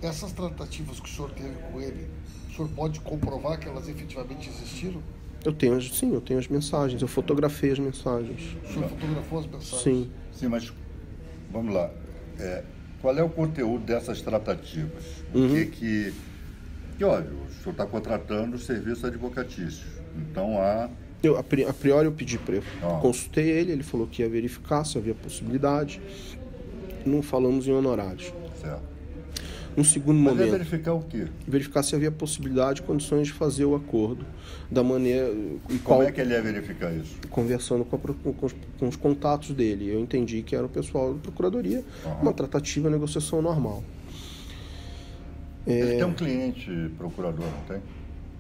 essas tratativas que o senhor teve com ele, o senhor pode comprovar que elas efetivamente existiram? Eu tenho as mensagens, eu fotografei as mensagens. O senhor fotografou as mensagens? Sim. Sim, mas vamos lá. Qual é o conteúdo dessas tratativas? Que olha, o senhor está contratando serviço advocatício. Então a priori eu pedi para ele. Consultei ele falou que ia verificar se havia possibilidade. Não falamos em honorários. Certo. No segundo Mas momento. verificar o quê? Verificar se havia possibilidade e condições de fazer o acordo da maneira. Como é que ele ia verificar isso? Conversando com os contatos dele. Eu entendi que era o pessoal da Procuradoria, uma tratativa, negociação normal. Ele tem um cliente procurador, não tem?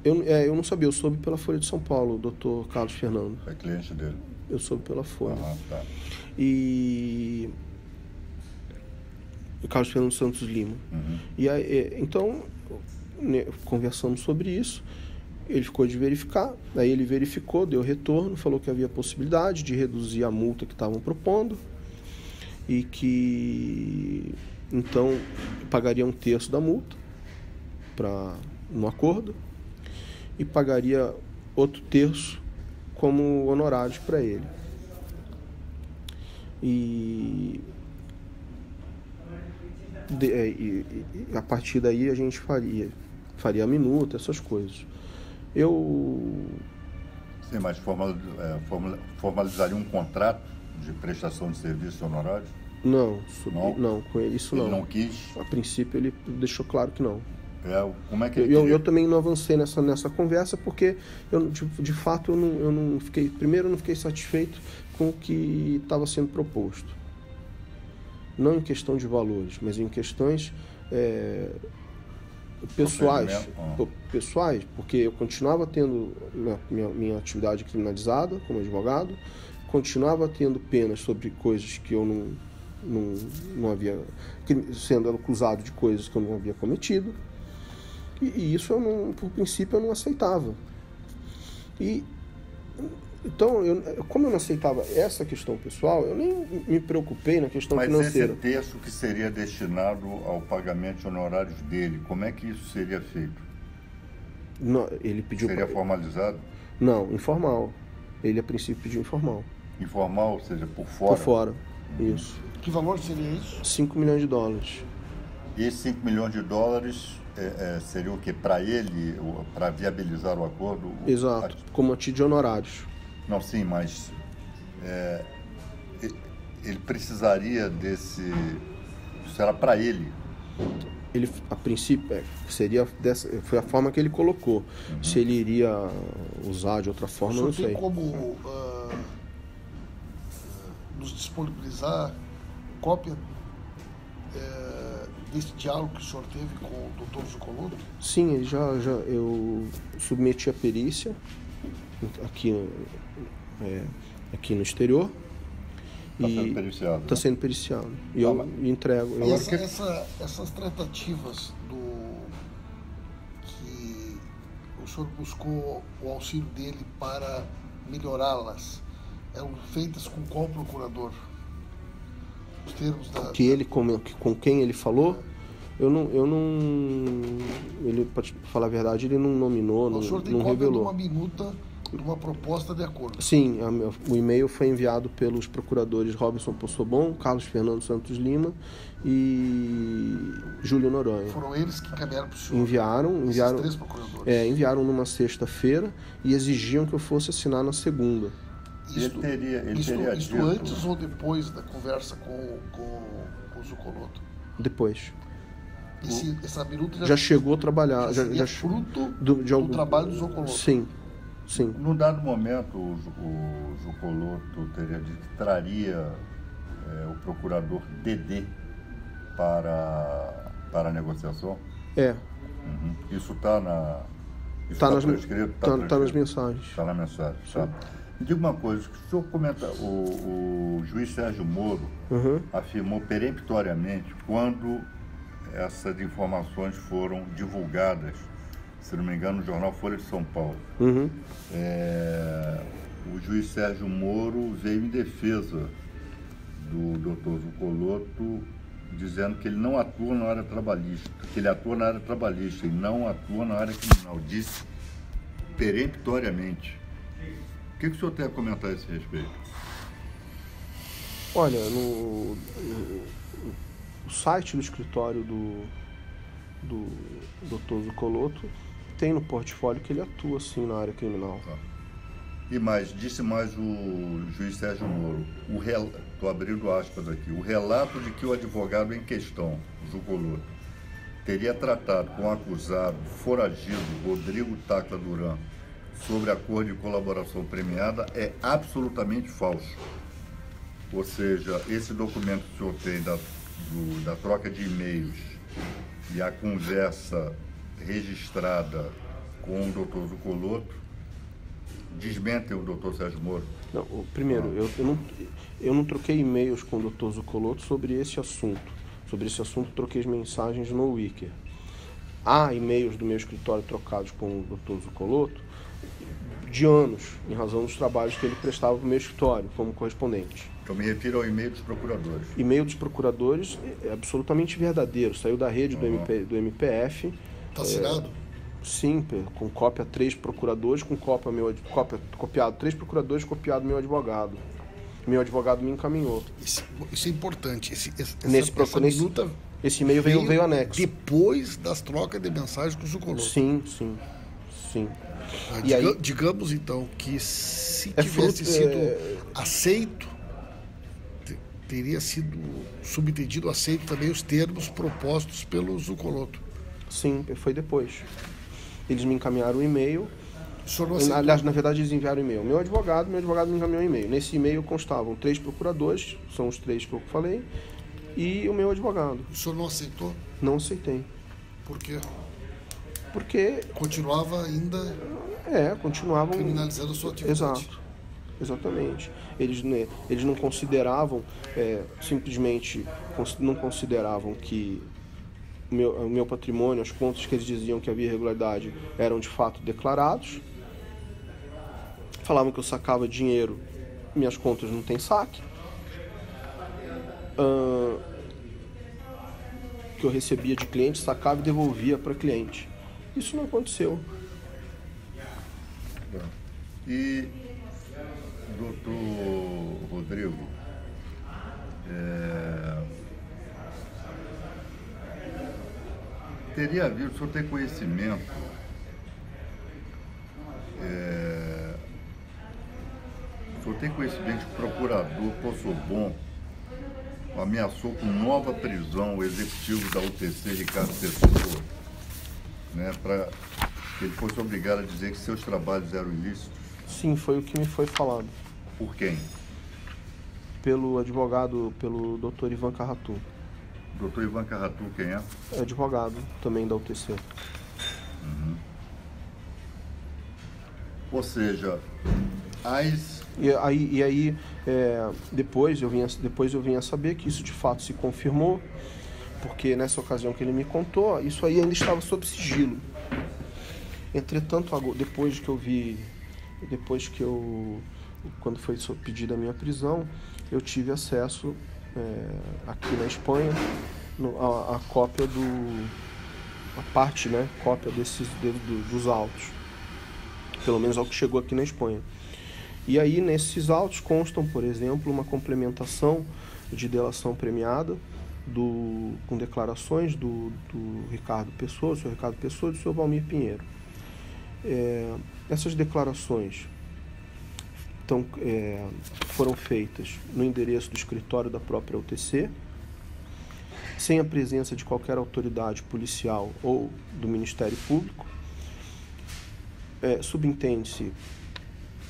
Eu não sabia, eu soube pela Folha de São Paulo, o doutor Carlos Fernando. É cliente dele? Eu soube pela Folha. Tá. E Carlos Fernando Santos Lima. E aí, então, conversamos sobre isso, ele ficou de verificar, aí ele verificou, deu retorno, falou que havia possibilidade de reduzir a multa que estavam propondo e que, então, pagaria 1/3 da multa no acordo e pagaria outro terço como honorários para ele. E a partir daí a gente faria a minuta, essas coisas. Sim, mas formalizaria um contrato de prestação de serviço honorários? Não, com ele isso não. Ele não quis? A princípio ele deixou claro que não. Como é que eu também não avancei nessa conversa porque de fato eu não fiquei, primeiro eu não fiquei satisfeito com o que estava sendo proposto, não em questão de valores, mas em questões pessoais, porque eu continuava tendo minha atividade criminalizada como advogado, continuava tendo penas sobre coisas que eu não havia, sendo acusado de coisas que eu não havia cometido. E isso, por princípio, eu não aceitava. Então, como eu não aceitava essa questão pessoal, eu nem me preocupei na questão financeira. Mas esse terço que seria destinado ao pagamento de honorários dele, como é que isso seria feito? Não, ele pediu... Seria formalizado? Não, informal. Ele, a princípio, pediu informal. Informal, ou seja, por fora? Por fora, isso. Que valor seria isso? $5 milhões. E esses $5 milhões seria o quê? Para ele, para viabilizar o acordo? Exato, como a título de honorários. Não, sim, mas ele precisaria desse... Isso era para ele? Ele, a princípio, foi a forma que ele colocou. Se ele iria usar de outra forma, eu não sei. Tem como nos disponibilizar cópia desse diálogo que o senhor teve com o Dr. Zuccolotto? Sim, eu submeti a perícia aqui no exterior. Está sendo periciado. Está sendo periciado. E eu entrego. Essas tratativas que o senhor buscou o auxílio dele para melhorá-las, eram feitas com qual procurador? Os termos com quem ele falou, eu não ele, para falar a verdade, ele não nominou, não revelou. O senhor tem cópia de uma minuta de uma proposta de acordo? Sim, o e-mail foi enviado pelos procuradores Robson Possobon, Carlos Fernando Santos Lima e Júlio Noronha. Foram eles que encaminharam para o senhor? Enviaram. Esses 3 procuradores? Enviaram numa sexta-feira e exigiam que eu fosse assinar na segunda. Isto antes ou depois da conversa com o Zuccolotto? Depois. Essa minuta já chegou a trabalhar. Já fruto do trabalho do Zuccolotto? Sim. Num dado momento, o Zuccolotto teria dito que traria o procurador Dedê para a negociação? Isso está prescrito? Está nas mensagens. Está na mensagem, tá? Me diga uma coisa, o senhor comenta, o juiz Sérgio Moro afirmou peremptoriamente quando essas informações foram divulgadas, se não me engano, no jornal Folha de São Paulo. O juiz Sérgio Moro veio em defesa do Dr. Zuccolotto, dizendo que ele não atua na área trabalhista, que ele atua na área trabalhista e não atua na área criminal. Disse peremptoriamente. O que o senhor tem a comentar a esse respeito? Olha, no site do escritório do Dr. Zuccolotto tem no portfólio que ele atua sim na área criminal. Tá. Disse mais o juiz Sérgio Moro, estou abrindo aspas aqui, o relato de que o advogado em questão, Zuccolotto, teria tratado com o acusado foragido Rodrigo Tacla Duran sobre acordo de colaboração premiada é absolutamente falso. Ou seja, esse documento que o senhor tem da troca de e-mails e a conversa registrada com o Dr. Zuccolotto desmentem o Dr. Sérgio Moro? Não, primeiro, eu não troquei e-mails com o Dr. Zuccolotto sobre esse assunto. Sobre esse assunto, troquei as mensagens no Wicker. Há e-mails do meu escritório trocados com o Dr. Zuccolotto de anos, em razão dos trabalhos que ele prestava para o meu escritório como correspondente. Eu me refiro ao e-mail dos procuradores. E-mail dos procuradores é absolutamente verdadeiro. Saiu da rede do MPF. Está assinado? Sim, com cópia 3 procuradores, com copiado 3 procuradores, copiado meu advogado. Meu advogado me encaminhou. Isso é importante. Esse e-mail veio anexo. Depois das trocas de mensagens com o Zuccolotto. Sim. Digamos então que se tivesse sido aceito, teria sido subentendido aceito também os termos propostos pelo Zuccolotto. Sim, foi depois. Eles me encaminharam um e-mail. O senhor não aceitou? Aliás, na verdade, eles enviaram um e-mail. Meu advogado me encaminhou um e-mail. Nesse e-mail constavam 3 procuradores, são os 3 que eu falei, e o meu advogado. O senhor não aceitou? Não aceitei. Por quê? Porque... Continuava ainda continuavam... criminalizando a sua atividade. Exato. Exatamente. Eles não consideravam, simplesmente não consideravam que o meu patrimônio, as contas que eles diziam que havia irregularidade eram de fato declarados. Falavam que eu sacava dinheiro, minhas contas não têm saque. Que eu recebia de cliente, sacava e devolvia para cliente. Isso não aconteceu. E, doutor Rodrigo, teria havido, o senhor tem conhecimento, o senhor tem conhecimento que o procurador Possobon ameaçou com nova prisão o executivo da UTC, Ricardo Pessoa, né, para que ele fosse obrigado a dizer que seus trabalhos eram ilícitos? Sim, foi o que me foi falado. Por quem? Pelo advogado, pelo Dr. Ivan Carratu. Dr. Ivan Carratu, quem é? É advogado também da UTC. Uhum. Ou seja, depois eu vim a saber que isso de fato se confirmou, porque nessa ocasião que ele me contou, isso aí ainda estava sob sigilo. Entretanto, quando foi pedida a minha prisão, eu tive acesso aqui na Espanha a cópia cópia dos autos, pelo menos ao que chegou aqui na Espanha. E aí nesses autos constam, por exemplo, uma complementação de delação premiada com declarações do Ricardo Pessoa, do senhor Ricardo Pessoa e do senhor Valmir Pinheiro. Essas declarações foram feitas no endereço do escritório da própria UTC, sem a presença de qualquer autoridade policial ou do Ministério Público. Subentende-se,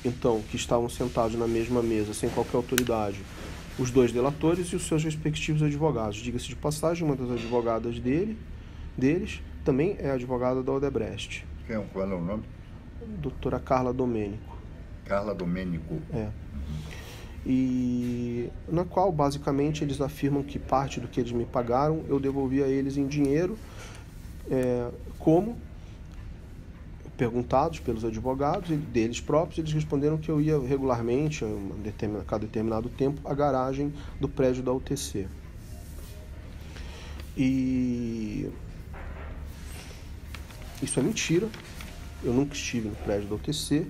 então, que estavam sentados na mesma mesa, sem qualquer autoridade, os 2 delatores e os seus respectivos advogados. Diga-se de passagem, uma das advogadas deles também é advogada da Odebrecht. Qual é o nome? Doutora Carla Domênico. Carla Domênico. E na qual, basicamente, eles afirmam que parte do que eles me pagaram eu devolvi a eles em dinheiro, como perguntados pelos advogados deles próprios, eles responderam que eu ia regularmente, a cada determinado tempo, à garagem do prédio da UTC. E isso é mentira. Eu nunca estive no prédio da UTC.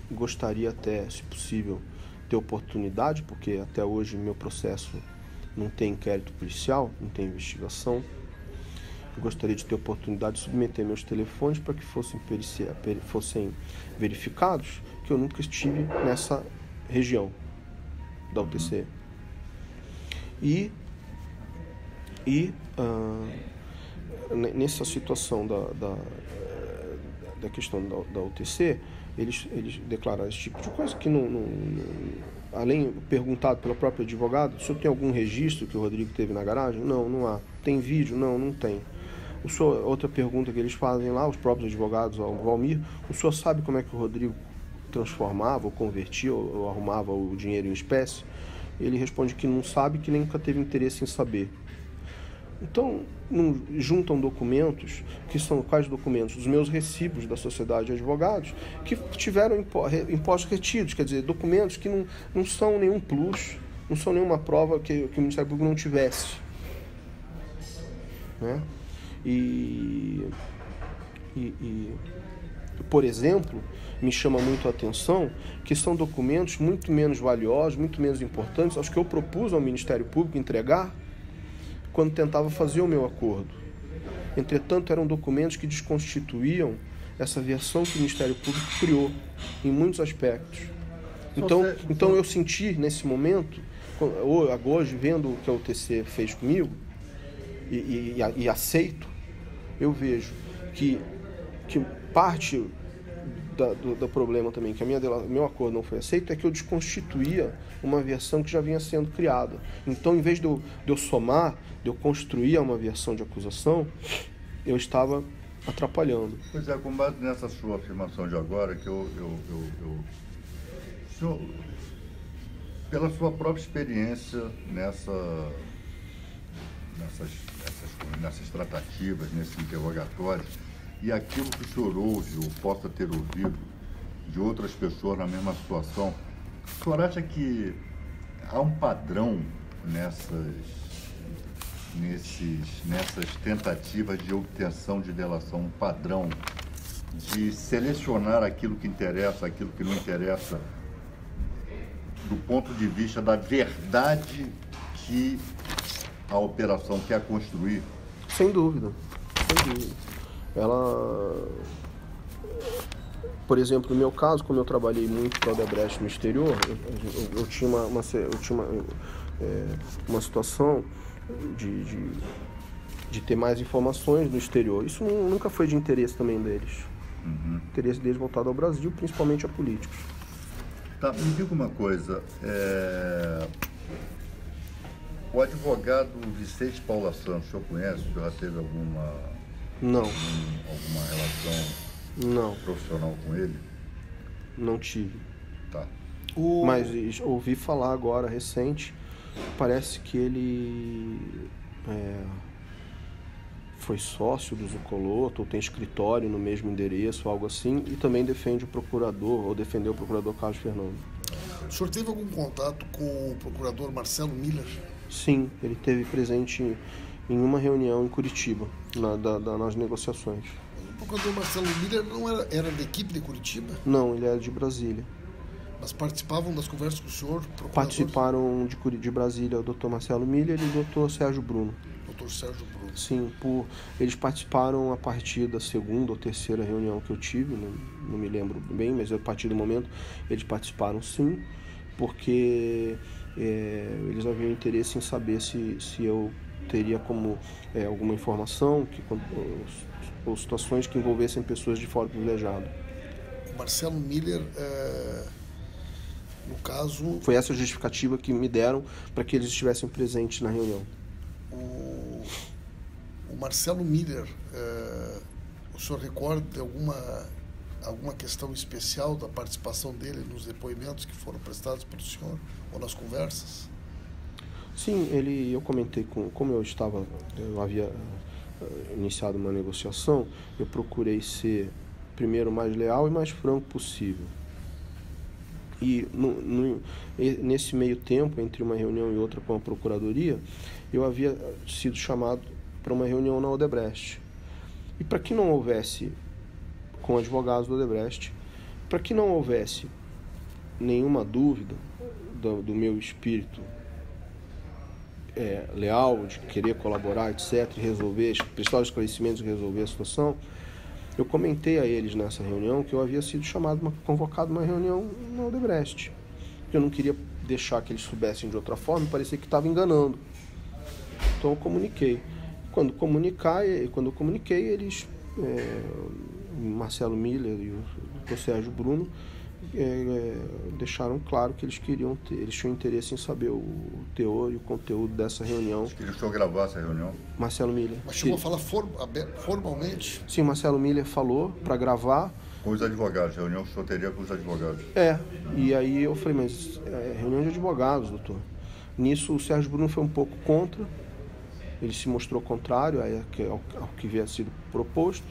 Gostaria até, se possível, ter oportunidade, porque até hoje meu processo não tem inquérito policial, não tem investigação. Eu gostaria de ter oportunidade de submeter meus telefones para que fossem verificados que eu nunca estive nessa região da UTC. Nessa situação da questão da UTC, eles declararam esse tipo de coisa que além perguntado pelo próprio advogado: o senhor tem algum registro que o Rodrigo teve na garagem? Não há. Tem vídeo? Não tem. Outra pergunta que eles fazem lá, os próprios advogados ao Valmir: o senhor sabe como é que o Rodrigo transformava, ou convertia, ou arrumava o dinheiro em espécie? Ele responde que não sabe, que nem nunca teve interesse em saber. Então, juntam documentos, que são quais documentos? Os meus recibos da Sociedade de Advogados, que tiveram impostos retidos, quer dizer, documentos que não são nenhum plus, não são nenhuma prova que o Ministério Público não tivesse. Né? Por exemplo, me chama muito a atenção que são documentos muito menos valiosos, muito menos importantes aos que eu propus ao Ministério Público entregar quando tentava fazer o meu acordo. Entretanto, eram documentos que desconstituíam essa versão que o Ministério Público criou, em muitos aspectos. Então eu senti, nesse momento, hoje, vendo o que a UTC fez comigo, e aceito, eu vejo que parte do problema também, que meu acordo não foi aceito, é que eu desconstituía uma versão que já vinha sendo criada. Então, em vez de eu somar, de eu construir uma versão de acusação, eu estava atrapalhando. Pois é, com base nessa sua afirmação de agora, que o senhor, pela sua própria experiência nessas tratativas, nesses interrogatórios, e aquilo que o senhor ouve ou possa ter ouvido de outras pessoas na mesma situação, o senhor acha que há um padrão nessas tentativas de obtenção de delação, um padrão de selecionar aquilo que interessa, aquilo que não interessa, do ponto de vista da verdade que a operação quer construir? Sem dúvida. Ela, por exemplo, no meu caso, como eu trabalhei muito para o Odebrecht no exterior, eu tinha uma situação de ter mais informações no exterior. Isso nunca foi de interesse também deles. Interesse deles voltado ao Brasil, principalmente a políticos. Tá, me diga uma coisa. O advogado Vicente Paula Santos, o senhor conhece? O senhor já teve alguma relação profissional com ele? Não tive. Tá. Mas ouvi falar agora, recente, parece que ele foi sócio do Zucoloto, ou tem escritório no mesmo endereço, algo assim, e também defende o procurador, ou defendeu o procurador Carlos Fernando. O senhor teve algum contato com o procurador Marcelo Miller? Sim, ele esteve presente em uma reunião em Curitiba, nas negociações. O procurador Marcelo Miller não era da equipe de Curitiba? Não, ele era de Brasília. Mas participavam das conversas com o senhor? Participaram de Brasília o Dr. Marcelo Miller e o Dr. Sérgio Bruno. Dr. Sérgio Bruno. Sim, eles participaram a partir da segunda ou terceira reunião que eu tive, não me lembro bem, mas a partir do momento eles participaram sim, porque eles haviam interesse em saber se eu teria como alguma informação ou situações que envolvessem pessoas de fora privilegiado. O Marcelo Miller, no caso... Foi essa a justificativa que me deram para que eles estivessem presentes na reunião. O Marcelo Miller, o senhor recorda de alguma questão especial da participação dele nos depoimentos que foram prestados pelo senhor ou nas conversas? Sim, eu comentei como eu havia iniciado uma negociação, eu procurei ser primeiro mais leal e mais franco possível. E nesse meio tempo, entre uma reunião e outra com a Procuradoria, eu havia sido chamado para uma reunião na Odebrecht. E para que não houvesse, com advogados do Odebrecht, para que não houvesse nenhuma dúvida do meu espírito leal, de querer colaborar, etc., prestar os esclarecimentos e resolver a situação, eu comentei a eles nessa reunião que eu havia sido convocado uma reunião na Odebrecht. Eu não queria deixar que eles soubessem de outra forma, parecia que estava enganando. Então eu comuniquei. Quando eu comuniquei, eles, Marcelo Miller e o Sérgio Bruno, deixaram claro que eles tinham interesse em saber o teor e o conteúdo dessa reunião. Acho que eles foram gravar essa reunião. Marcelo Miller. Mas chegou a falar formalmente? Sim, Marcelo Miller falou para gravar. Com os advogados, reunião que o senhor teria com os advogados. E aí eu falei, mas reunião de advogados, doutor. Nisso o Sérgio Bruno foi um pouco contra, ele se mostrou contrário ao que havia sido proposto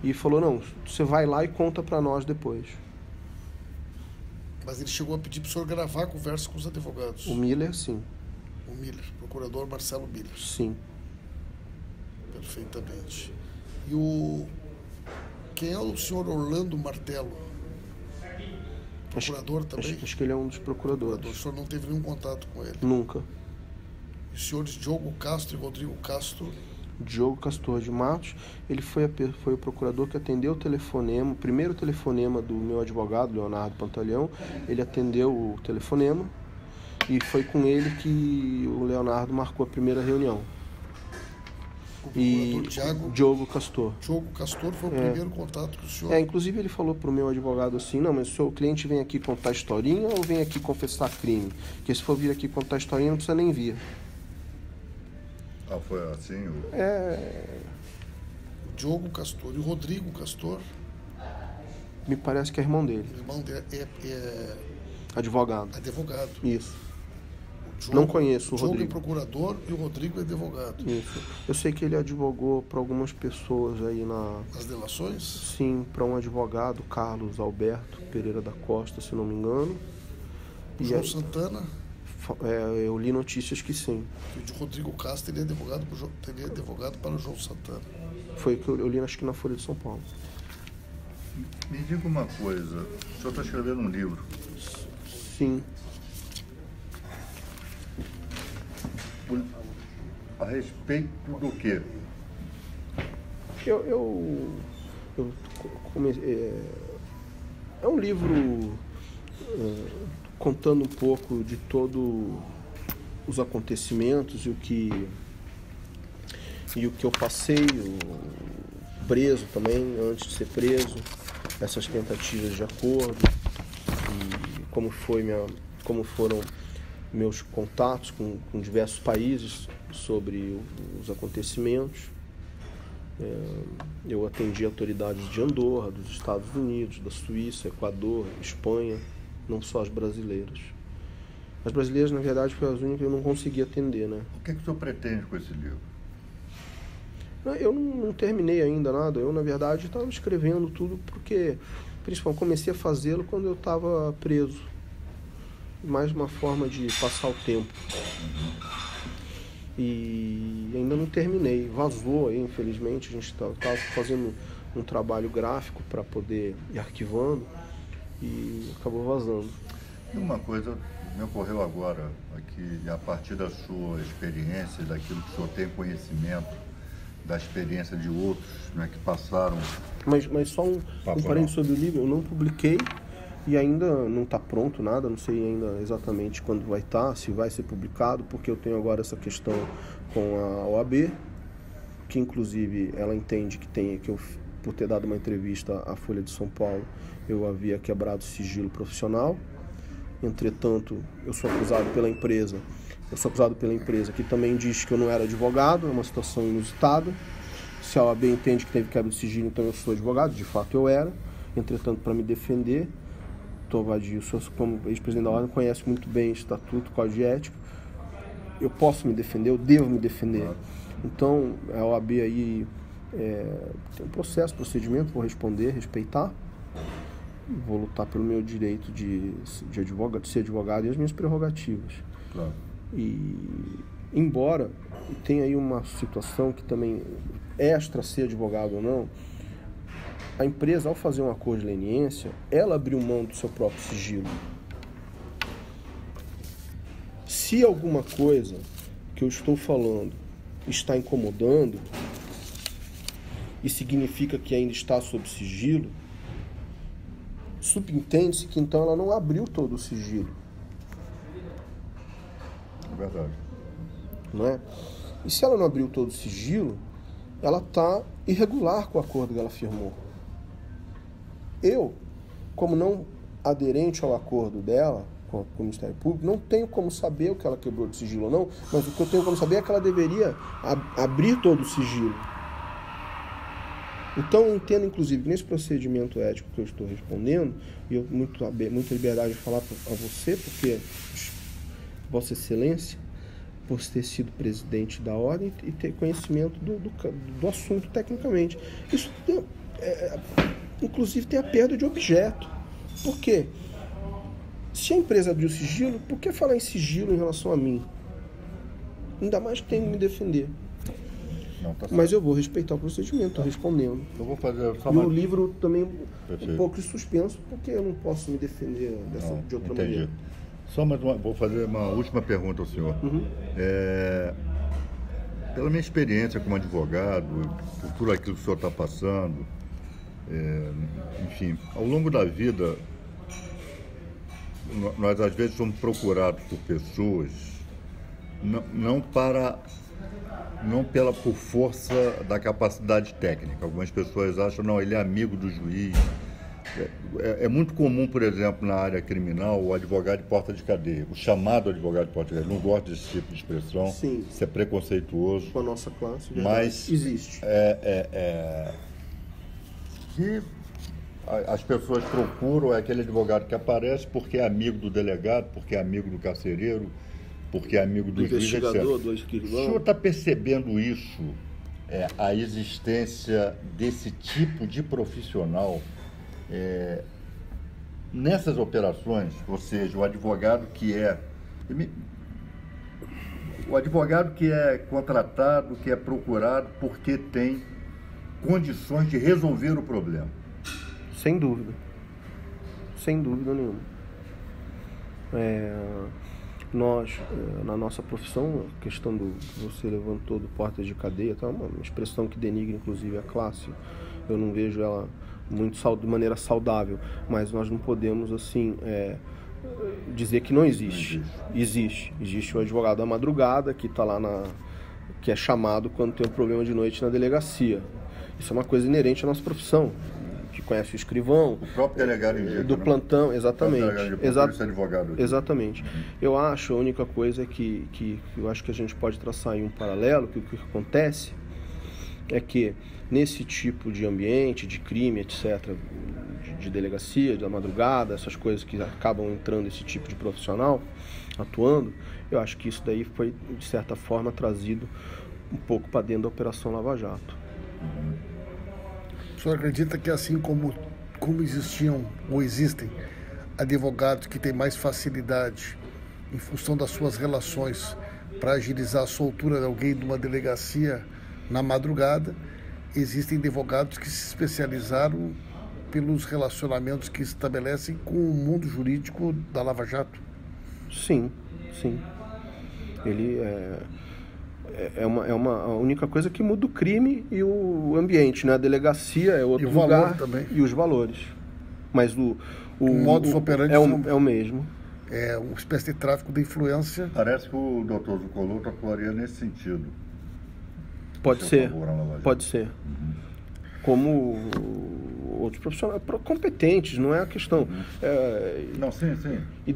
e falou, não, você vai lá e conta para nós depois. Mas ele chegou a pedir para o senhor gravar a conversa com os advogados? O Miller, sim. O Miller, procurador Marcelo Miller. Sim. Perfeitamente. Quem é o senhor Orlando Martello? Procurador também? Acho que ele é um dos procuradores. O senhor não teve nenhum contato com ele? Nunca. E os senhores Diogo Castro e Rodrigo Castro? Diogo Castor de Matos, ele foi o procurador que atendeu o telefonema, o primeiro telefonema do meu advogado, Leonardo Pantaleão. Ele atendeu o telefonema e foi com ele que o Leonardo marcou a primeira reunião. O procurador Diogo Castor. Diogo Castor foi o primeiro contato que o senhor... Inclusive ele falou para o meu advogado assim, não, mas o seu cliente vem aqui contar historinha ou vem aqui confessar crime? Porque se for vir aqui contar historinha, não precisa nem vir. Ah, foi assim? O Diogo Castor e o Rodrigo Castor... Me parece que é irmão dele. O irmão dele é advogado. Advogado. Isso. Diogo, não conheço o Rodrigo. Diogo é procurador e o Rodrigo é advogado. Isso. Eu sei que ele advogou para algumas pessoas aí nas delações? Sim, para um advogado, Carlos Alberto Pereira da Costa, se não me engano. O João Santana? Eu li notícias que sim. O de Rodrigo Castro, ele é advogado para o João Santana. Foi o que eu li, acho que na Folha de São Paulo. Me diga uma coisa, o senhor está escrevendo um livro? Sim. A respeito do quê? Eu comecei, é um livro contando um pouco de todos os acontecimentos e o que eu passei, preso também, antes de ser preso, essas tentativas de acordo, e como foram meus contatos com diversos países sobre os acontecimentos. Eu atendi autoridades de Andorra, dos Estados Unidos, da Suíça, Equador, Espanha, não só as brasileiras. As brasileiras, na verdade, foram as únicas que eu não consegui atender, né? O que o senhor pretende com esse livro? Eu não terminei ainda nada. Eu, na verdade, estava escrevendo tudo porque, principalmente, comecei a fazê-lo quando eu estava preso. Mais uma forma de passar o tempo. E ainda não terminei. Vazou aí, infelizmente. A gente estava fazendo um trabalho gráfico para poder ir arquivando e acabou vazando. E uma coisa me ocorreu agora, aqui, a partir da sua experiência, daquilo que o senhor tem conhecimento, da experiência de outros, né, que passaram... Mas só um parênteses sobre o livro, eu não publiquei e ainda não está pronto nada, não sei ainda exatamente quando vai estar, se vai ser publicado, porque eu tenho agora essa questão com a OAB, que inclusive ela entende que eu, por ter dado uma entrevista à Folha de São Paulo, eu havia quebrado o sigilo profissional. Entretanto, eu sou acusado pela empresa que também diz que eu não era advogado, é uma situação inusitada. Se a OAB entende que teve quebra de sigilo, então eu sou advogado, de fato eu era. Entretanto, para me defender, Tovadio, como ex-presidente da ordem, conhece muito bem o estatuto, código ético, eu posso me defender, eu devo me defender. Então, a OAB aí tem um procedimento, vou responder, respeitar. Vou lutar pelo meu direito de ser advogado e as minhas prerrogativas. Claro. E, embora tenha aí uma situação que também extra ser advogado ou não, a empresa, ao fazer um acordo de leniência, ela abriu mão do seu próprio sigilo. Se alguma coisa que eu estou falando está incomodando e significa que ainda está sob sigilo, subentende-se que então ela não abriu todo o sigilo. É verdade. Não é? E se ela não abriu todo o sigilo, ela está irregular com o acordo que ela firmou. Eu, como não aderente ao acordo dela com o Ministério Público, não tenho como saber o que ela quebrou de sigilo ou não, mas o que eu tenho como saber é que ela deveria abrir todo o sigilo. Então, eu entendo, inclusive, que nesse procedimento ético que eu estou respondendo, e eu muita liberdade de falar a você, porque Vossa Excelência, por ter sido presidente da ordem e ter conhecimento do assunto tecnicamente. Isso, inclusive, tem a perda de objeto. Por quê? Se a empresa abriu sigilo, por que falar em sigilo em relação a mim? Ainda mais que tenho que me defender. Não, tá. Mas eu vou respeitar o procedimento, estou respondendo. Eu vou fazer só E o livro também Perfeito. um pouco de suspenso, porque eu não posso me defender de outra maneira. Só vou fazer uma última pergunta ao senhor. Pela minha experiência como advogado, por tudo aquilo que o senhor está passando, enfim, ao longo da vida, nós às vezes somos procurados por pessoas não para não por força da capacidade técnica. Algumas pessoas acham, não, ele é amigo do juiz. É muito comum, por exemplo, na área criminal, o advogado de porta de cadeia, o chamado advogado de porta de cadeia. Não gosto desse tipo de expressão, Sim. Isso é preconceituoso. Com a nossa classe, mas existe. Que as pessoas procuram aquele advogado que aparece porque é amigo do delegado, porque é amigo do carcereiro, porque é amigo do juiz, etc. Do escrivão. O senhor está percebendo isso, a existência desse tipo de profissional nessas operações, ou seja, o advogado que é contratado, que é procurado porque tem condições de resolver o problema? Sem dúvida nenhuma. Nós, na nossa profissão, a questão que você levantou do porta de cadeia, tá uma expressão que denigra inclusive a classe. Eu não vejo ela de maneira saudável, mas nós não podemos assim dizer que não existe. Existe o advogado da madrugada que está lá que é chamado quando tem um problema de noite na delegacia. Isso é uma coisa inerente à nossa profissão, que conhece o escrivão, o próprio delegado indica, do plantão, exatamente. Advogado. Exatamente. Eu acho, a única coisa que eu acho que a gente pode traçar aí um paralelo, que o que acontece é que nesse tipo de ambiente, de crime, etc., de delegacia, da madrugada, essas coisas que acabam entrando esse tipo de profissional atuando, eu acho que isso daí foi, de certa forma, trazido um pouco para dentro da Operação Lava Jato. O senhor acredita que assim como existiam ou existem advogados que têm mais facilidade em função das suas relações para agilizar a soltura de alguém de uma delegacia na madrugada, existem advogados que se especializaram pelos relacionamentos que estabelecem com o mundo jurídico da Lava Jato? Sim. Ele a única coisa que muda o crime e o ambiente, né? A delegacia é outro lugar também. E os valores. Mas o modus operandi é o mesmo. É uma espécie de tráfico de influência. Parece que o doutor Zucoloto atuaria nesse sentido. Pode ser. Como outros profissionais competentes, não é a questão. Não, sim. E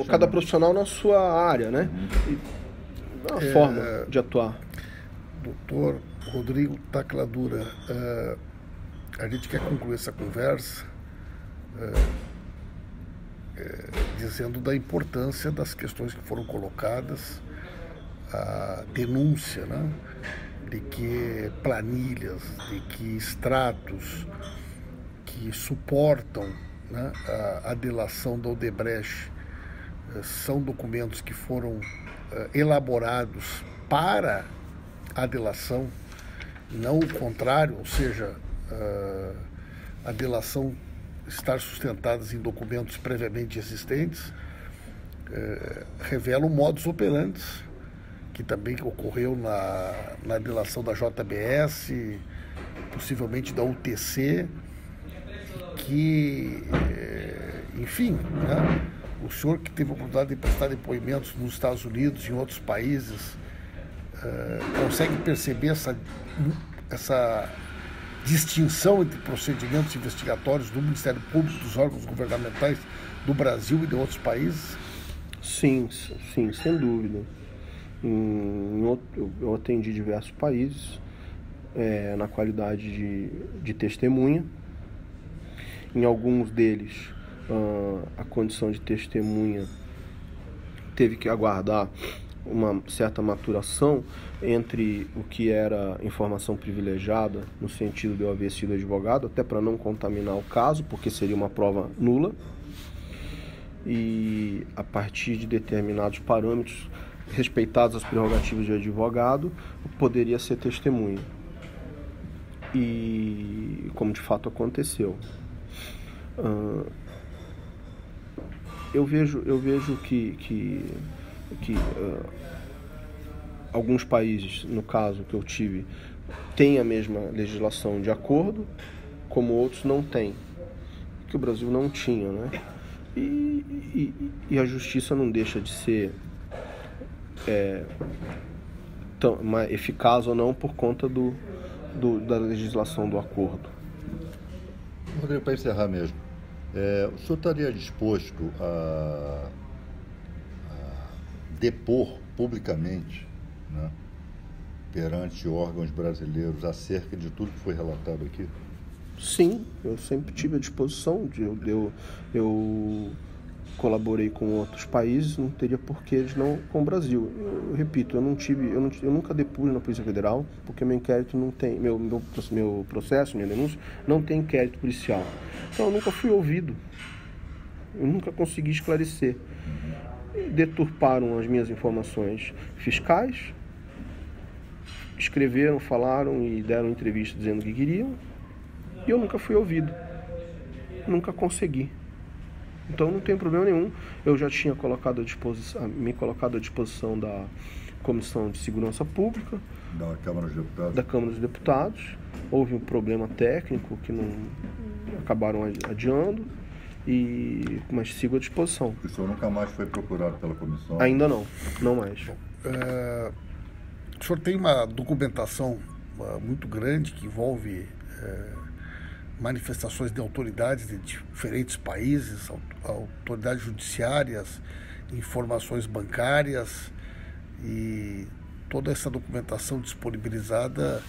cada profissional na sua área, né? Uma forma de atuar. Doutor Rodrigo Tacladura, a gente quer concluir essa conversa dizendo da importância das questões que foram colocadas, a denúncia, né, de que planilhas, de que extratos que suportam, né, a delação da Odebrecht são documentos que foram elaborados para a delação, não o contrário, ou seja, a delação estar sustentada em documentos previamente existentes, revela um modus operandi que também ocorreu na delação da JBS, possivelmente da UTC, que, enfim, né, o senhor que teve a oportunidade de prestar depoimentos nos Estados Unidos e em outros países, consegue perceber essa distinção entre procedimentos investigatórios do Ministério Público, dos órgãos governamentais do Brasil e de outros países? Sim, sem dúvida. Eu atendi diversos países na qualidade de testemunha. Em alguns deles, a condição de testemunha teve que aguardar uma certa maturação entre o que era informação privilegiada, no sentido de eu haver sido advogado, até para não contaminar o caso, porque seria uma prova nula, e a partir de determinados parâmetros, respeitadas as prerrogativas de advogado, poderia ser testemunha. E como de fato aconteceu. Eu vejo que alguns países, no caso que eu tive, têm a mesma legislação de acordo, como outros não têm, que o Brasil não tinha, né? E a justiça não deixa de ser eficaz ou não por conta da legislação do acordo. Rodrigo, para encerrar mesmo, o senhor estaria disposto a depor publicamente, né, perante órgãos brasileiros acerca de tudo que foi relatado aqui? Sim, eu sempre tive à disposição. Eu colaborei com outros países, não teria porquê de não com o Brasil. Eu repito, eu nunca depus na Polícia Federal, porque meu inquérito não tem, meu processo, minha denúncia, não tem inquérito policial. Então eu nunca fui ouvido, eu nunca consegui esclarecer. Deturparam as minhas informações fiscais, escreveram, falaram e deram entrevista dizendo o que queriam, e eu nunca fui ouvido, nunca consegui. Então não tem problema nenhum. Eu já tinha me colocado à disposição da Comissão de Segurança Pública, da Câmara dos Deputados. Houve um problema técnico que não acabaram adiando, mas sigo à disposição. O senhor nunca mais foi procurado pela comissão? Ainda não mais. O senhor tem uma documentação muito grande que envolve manifestações de autoridades de diferentes países, autoridades judiciárias, informações bancárias, e toda essa documentação disponibilizada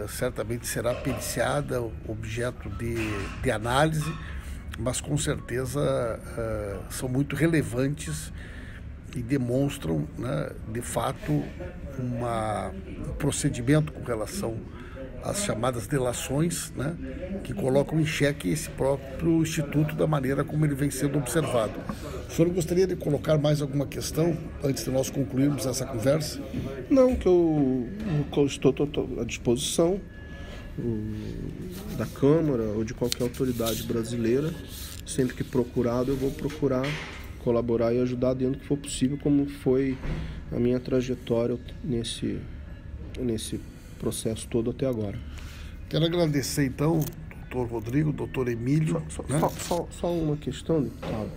certamente será periciada, objeto de análise, mas com certeza são muito relevantes e demonstram, né, de fato, um procedimento com relação às chamadas delações, né, que colocam em xeque esse próprio instituto da maneira como ele vem sendo observado. O senhor gostaria de colocar mais alguma questão antes de nós concluirmos essa conversa? Não, que eu estou à disposição da Câmara ou de qualquer autoridade brasileira. Sempre que procurado, eu vou procurar colaborar e ajudar dentro do que for possível, como foi a minha trajetória nesse processo todo até agora. Quero agradecer, então, doutor Rodrigo, doutor Emílio. Só uma questão, deputado.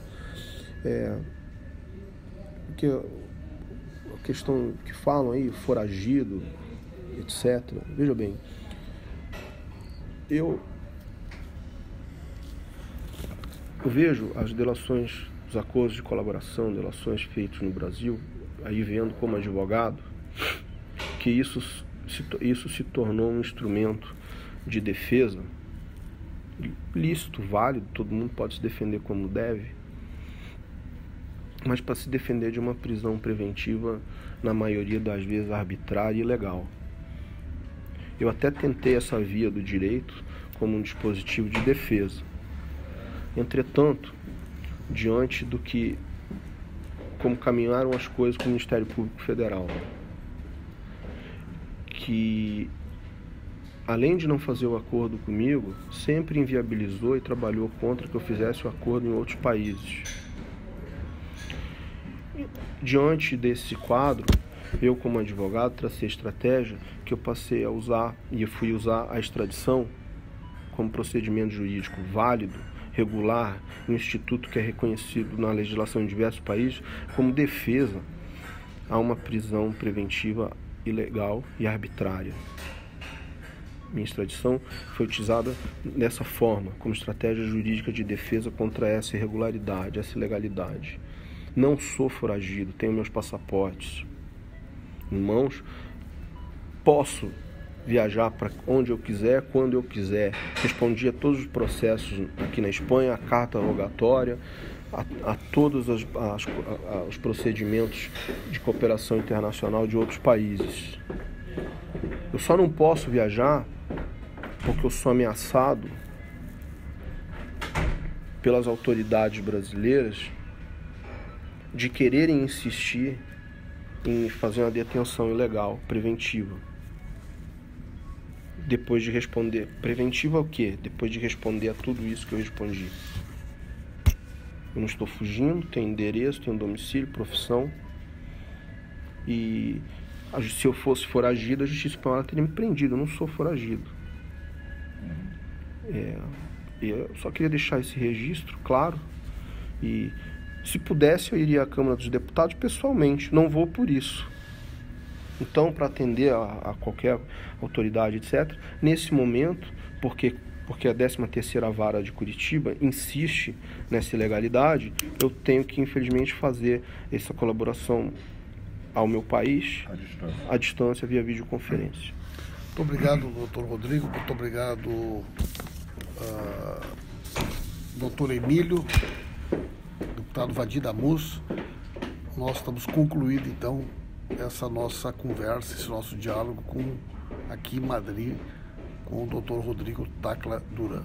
Porque a questão que falam aí, foragido, etc. Veja bem, eu vejo as delações, os acordos de colaboração, delações feitos no Brasil, aí vendo como advogado, que isso se tornou um instrumento de defesa lícito, válido, todo mundo pode se defender como deve, mas para se defender de uma prisão preventiva, na maioria das vezes arbitrária e ilegal. Eu até tentei essa via do direito como um dispositivo de defesa. Entretanto, diante do como caminharam as coisas com o Ministério Público Federal, que, além de não fazer o acordo comigo, sempre inviabilizou e trabalhou contra que eu fizesse o acordo em outros países. Diante desse quadro, eu, como advogado, tracei a estratégia que eu passei a usar, e eu fui usar a extradição como procedimento jurídico válido, regular, um instituto que é reconhecido na legislação em diversos países como defesa a uma prisão preventiva ilegal e arbitrária. Minha extradição foi utilizada dessa forma, como estratégia jurídica de defesa contra essa irregularidade, essa ilegalidade. Não sou foragido, tenho meus passaportes em mãos, posso viajar para onde eu quiser, quando eu quiser. Respondi a todos os processos aqui na Espanha, a carta rogatória, a todos os procedimentos de cooperação internacional de outros países. Eu só não posso viajar porque eu sou ameaçado pelas autoridades brasileiras de quererem insistir em fazer uma detenção ilegal, preventiva. Depois de responder. Preventiva o quê? Depois de responder a tudo isso que eu respondi. Eu não estou fugindo, tenho endereço, tenho domicílio, profissão. E se eu fosse foragido, a Justiça Espanhola teria me prendido. Eu não sou foragido. Eu só queria deixar esse registro claro. E se pudesse, eu iria à Câmara dos Deputados pessoalmente. Não vou por isso. Então, para atender a qualquer autoridade, etc., nesse momento, porque a 13ª Vara de Curitiba insiste nessa ilegalidade, eu tenho que, infelizmente, fazer essa colaboração ao meu país, à distância via videoconferência. Muito obrigado, doutor Rodrigo. Muito obrigado, doutor Emílio, deputado Vadir Damus. Nós estamos concluindo, então, essa nossa conversa, esse nosso diálogo aqui em Madrid, com o doutor Rodrigo Tacla Duran.